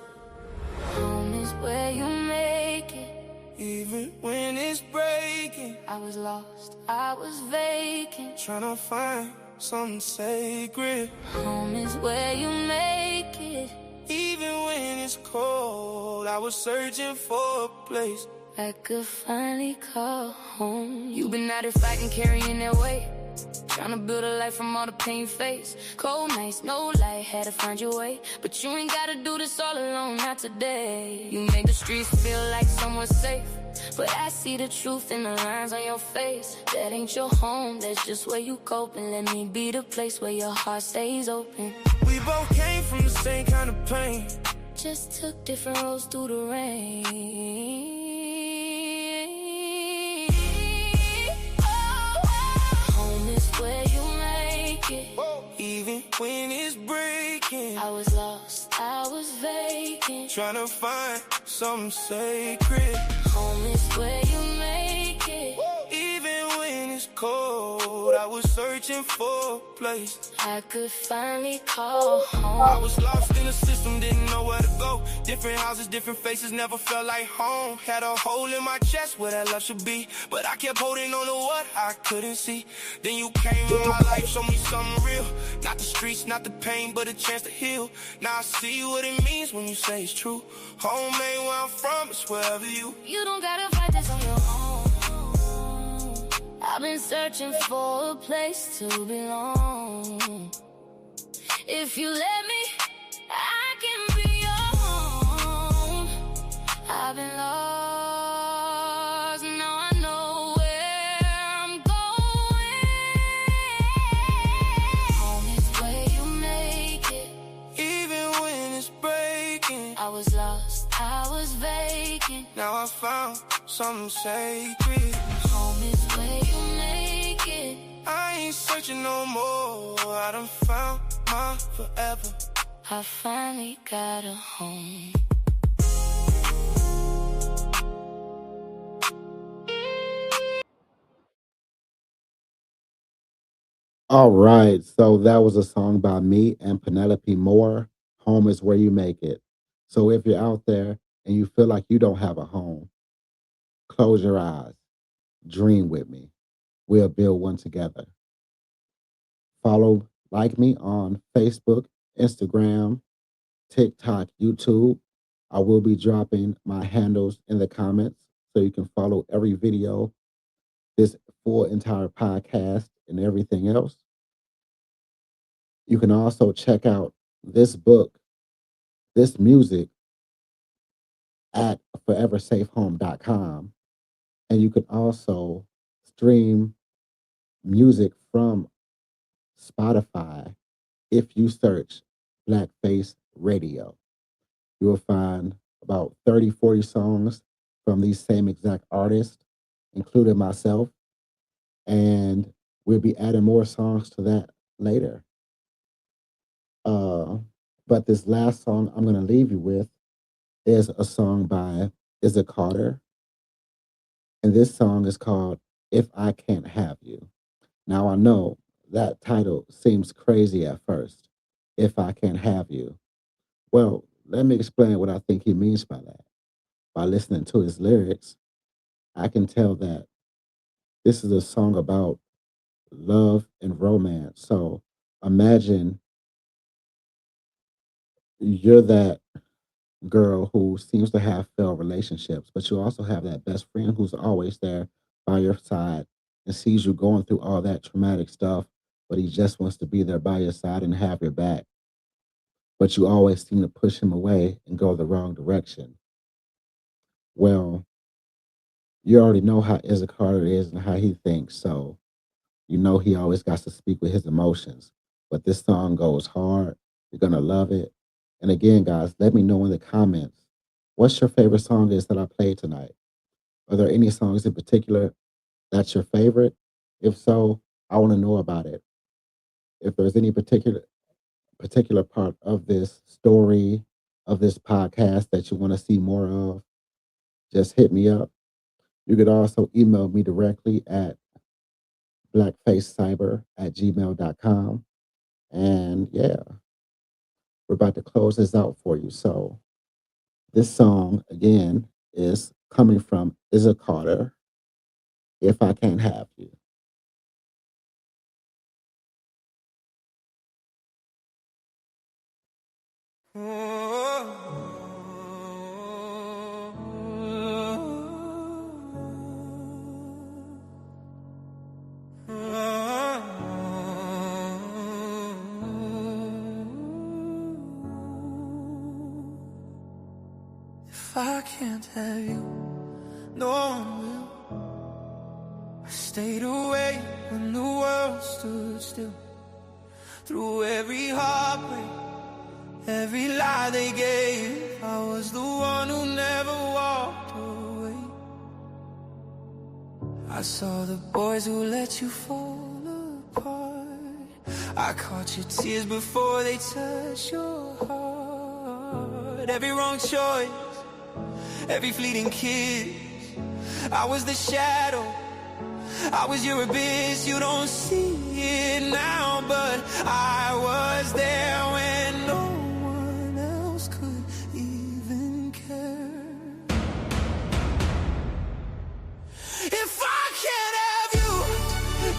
Home is where you make it. even when it's breaking. I was lost, I was vacant. Trying to find something sacred, Home is where you make it. even when it's cold. I was searching for a place. I could finally call home. You've been out here fighting, carrying that weight. Trying to build a life from all the pain you face. Cold nights, no light, had to find your way. But you ain't gotta do this all alone, not today. You make the streets feel like somewhere safe, but I see the truth in the lines on your face. That ain't your home, that's just where you cope. And let me be the place where your heart stays open. We both came from the same kind of pain. Just took different roads through the rain. Home is where you make it. Even when it's breaking, I was lost, I was vacant. trying to find something sacred. Home is where you make it. Even when it's cold, I was searching for a place. I could finally call I home. was lost in the system, didn't know where to go. Different houses, different faces, never felt like home. Had a hole in my chest where that love should be, but I kept holding on to what I couldn't see. Then you came in my life, showed me something real. Not the streets, not the pain, but a chance to heal. Now I see what it means when you say it's true. Home ain't where I'm from, it's wherever you. You don't gotta fight this on your own. I've been searching for a place to belong. If you let me, I can be your home. I've been lost, now I know where I'm going. Home is where you make it. Even when it's breaking, I was lost, I was vacant. now I found something sacred. Home is where you make it. I ain't searching no more, I done found my forever. I finally got a home. All right. So that was a song by me and Penelope Moore. Home is where you make it. So if you're out there and you feel like you don't have a home, close your eyes. Dream with me. We'll build one together. Follow, like me on Facebook, Instagram, TikTok, YouTube. I will be dropping my handles in the comments so you can follow every video, this full entire podcast, and everything else. You can also check out this book, this music at foreversafehome.com. And you can also stream music from Spotify if you search Blackface Radio. You will find about 30, 40 songs from these same exact artists, including myself. And we'll be adding more songs to that later. But this last song I'm going to leave you with is a song by Izzy Carter. And this song is called If I Can't Have You. Now, I know that title seems crazy at first. If I Can't Have You. Well, let me explain what I think he means by that. By listening to his lyrics, I can tell that this is a song about love and romance. So imagine you're that girl who seems to have failed relationships, but you also have that best friend who's always there by your side and sees you going through all that traumatic stuff, but he just wants to be there by your side and have your back. But you always seem to push him away and go the wrong direction. Well, you already know how Izzy Carter is and how he thinks, so you know he always got to speak with his emotions. But this song goes hard. You're gonna love it. And again, guys, let me know in the comments what's your favorite song is that I played tonight. Are there any songs in particular that's your favorite? If so, I want to know about it. If there's any particular part of this story of this podcast that you want to see more of, just hit me up. You could also email me directly at blackfacecyber@gmail.com. And yeah, we're about to close this out for you. So this song again is coming from Izzy Carter, If I Can't Have You. If I can't have you, no one will. I stayed away when the world stood still. Through every heartbreak, every lie they gave, I was the one who never walked away. I saw the boys who let you fall apart. I caught your tears before they touched your heart. Every wrong choice, every fleeting kiss, I was the shadow, I was your abyss. You don't see it now, but I was there when no one else could even care. If I can't have you,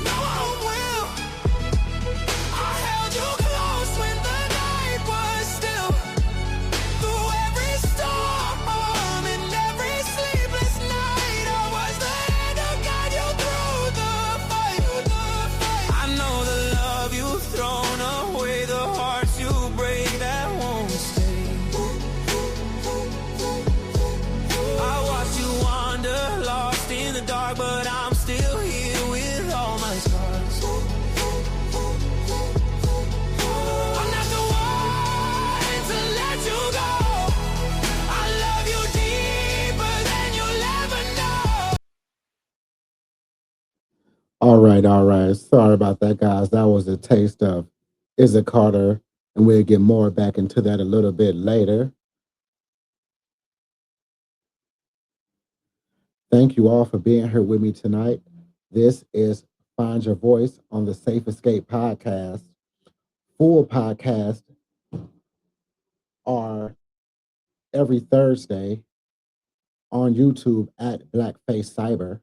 no one will. I held you close when the night was still. Through every storm and every sleepless night, I was the hand to guide you through the fight. I know the love you've thrown away, the hearts you break that won't stay. I watched you wander, lost in the dark, but I'm still here with all my scars. I'm not the one to let you go. I love you deeper than you'll ever know. All right, all right. Sorry about that, guys. That was a taste of Izzy Carter, and we'll get more back into that a little bit later. Thank you all for being here with me tonight. This is Find Your Voice on the Safe Escape podcast. Full podcasts are every Thursday on YouTube at Blackface Cyber.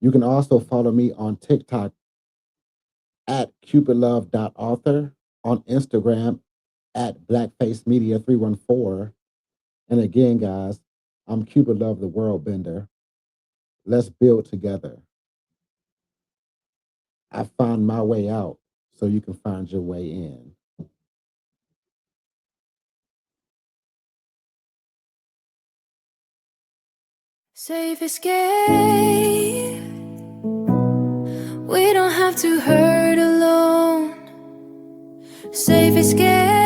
You can also follow me on TikTok at cupidlove.author, on Instagram at blackfacemedia314. And again, guys, I'm Cupid Love the World Bender. Let's build together. I found my way out so you can find your way in. Safe escape. We don't have to hurt alone. Safe escape.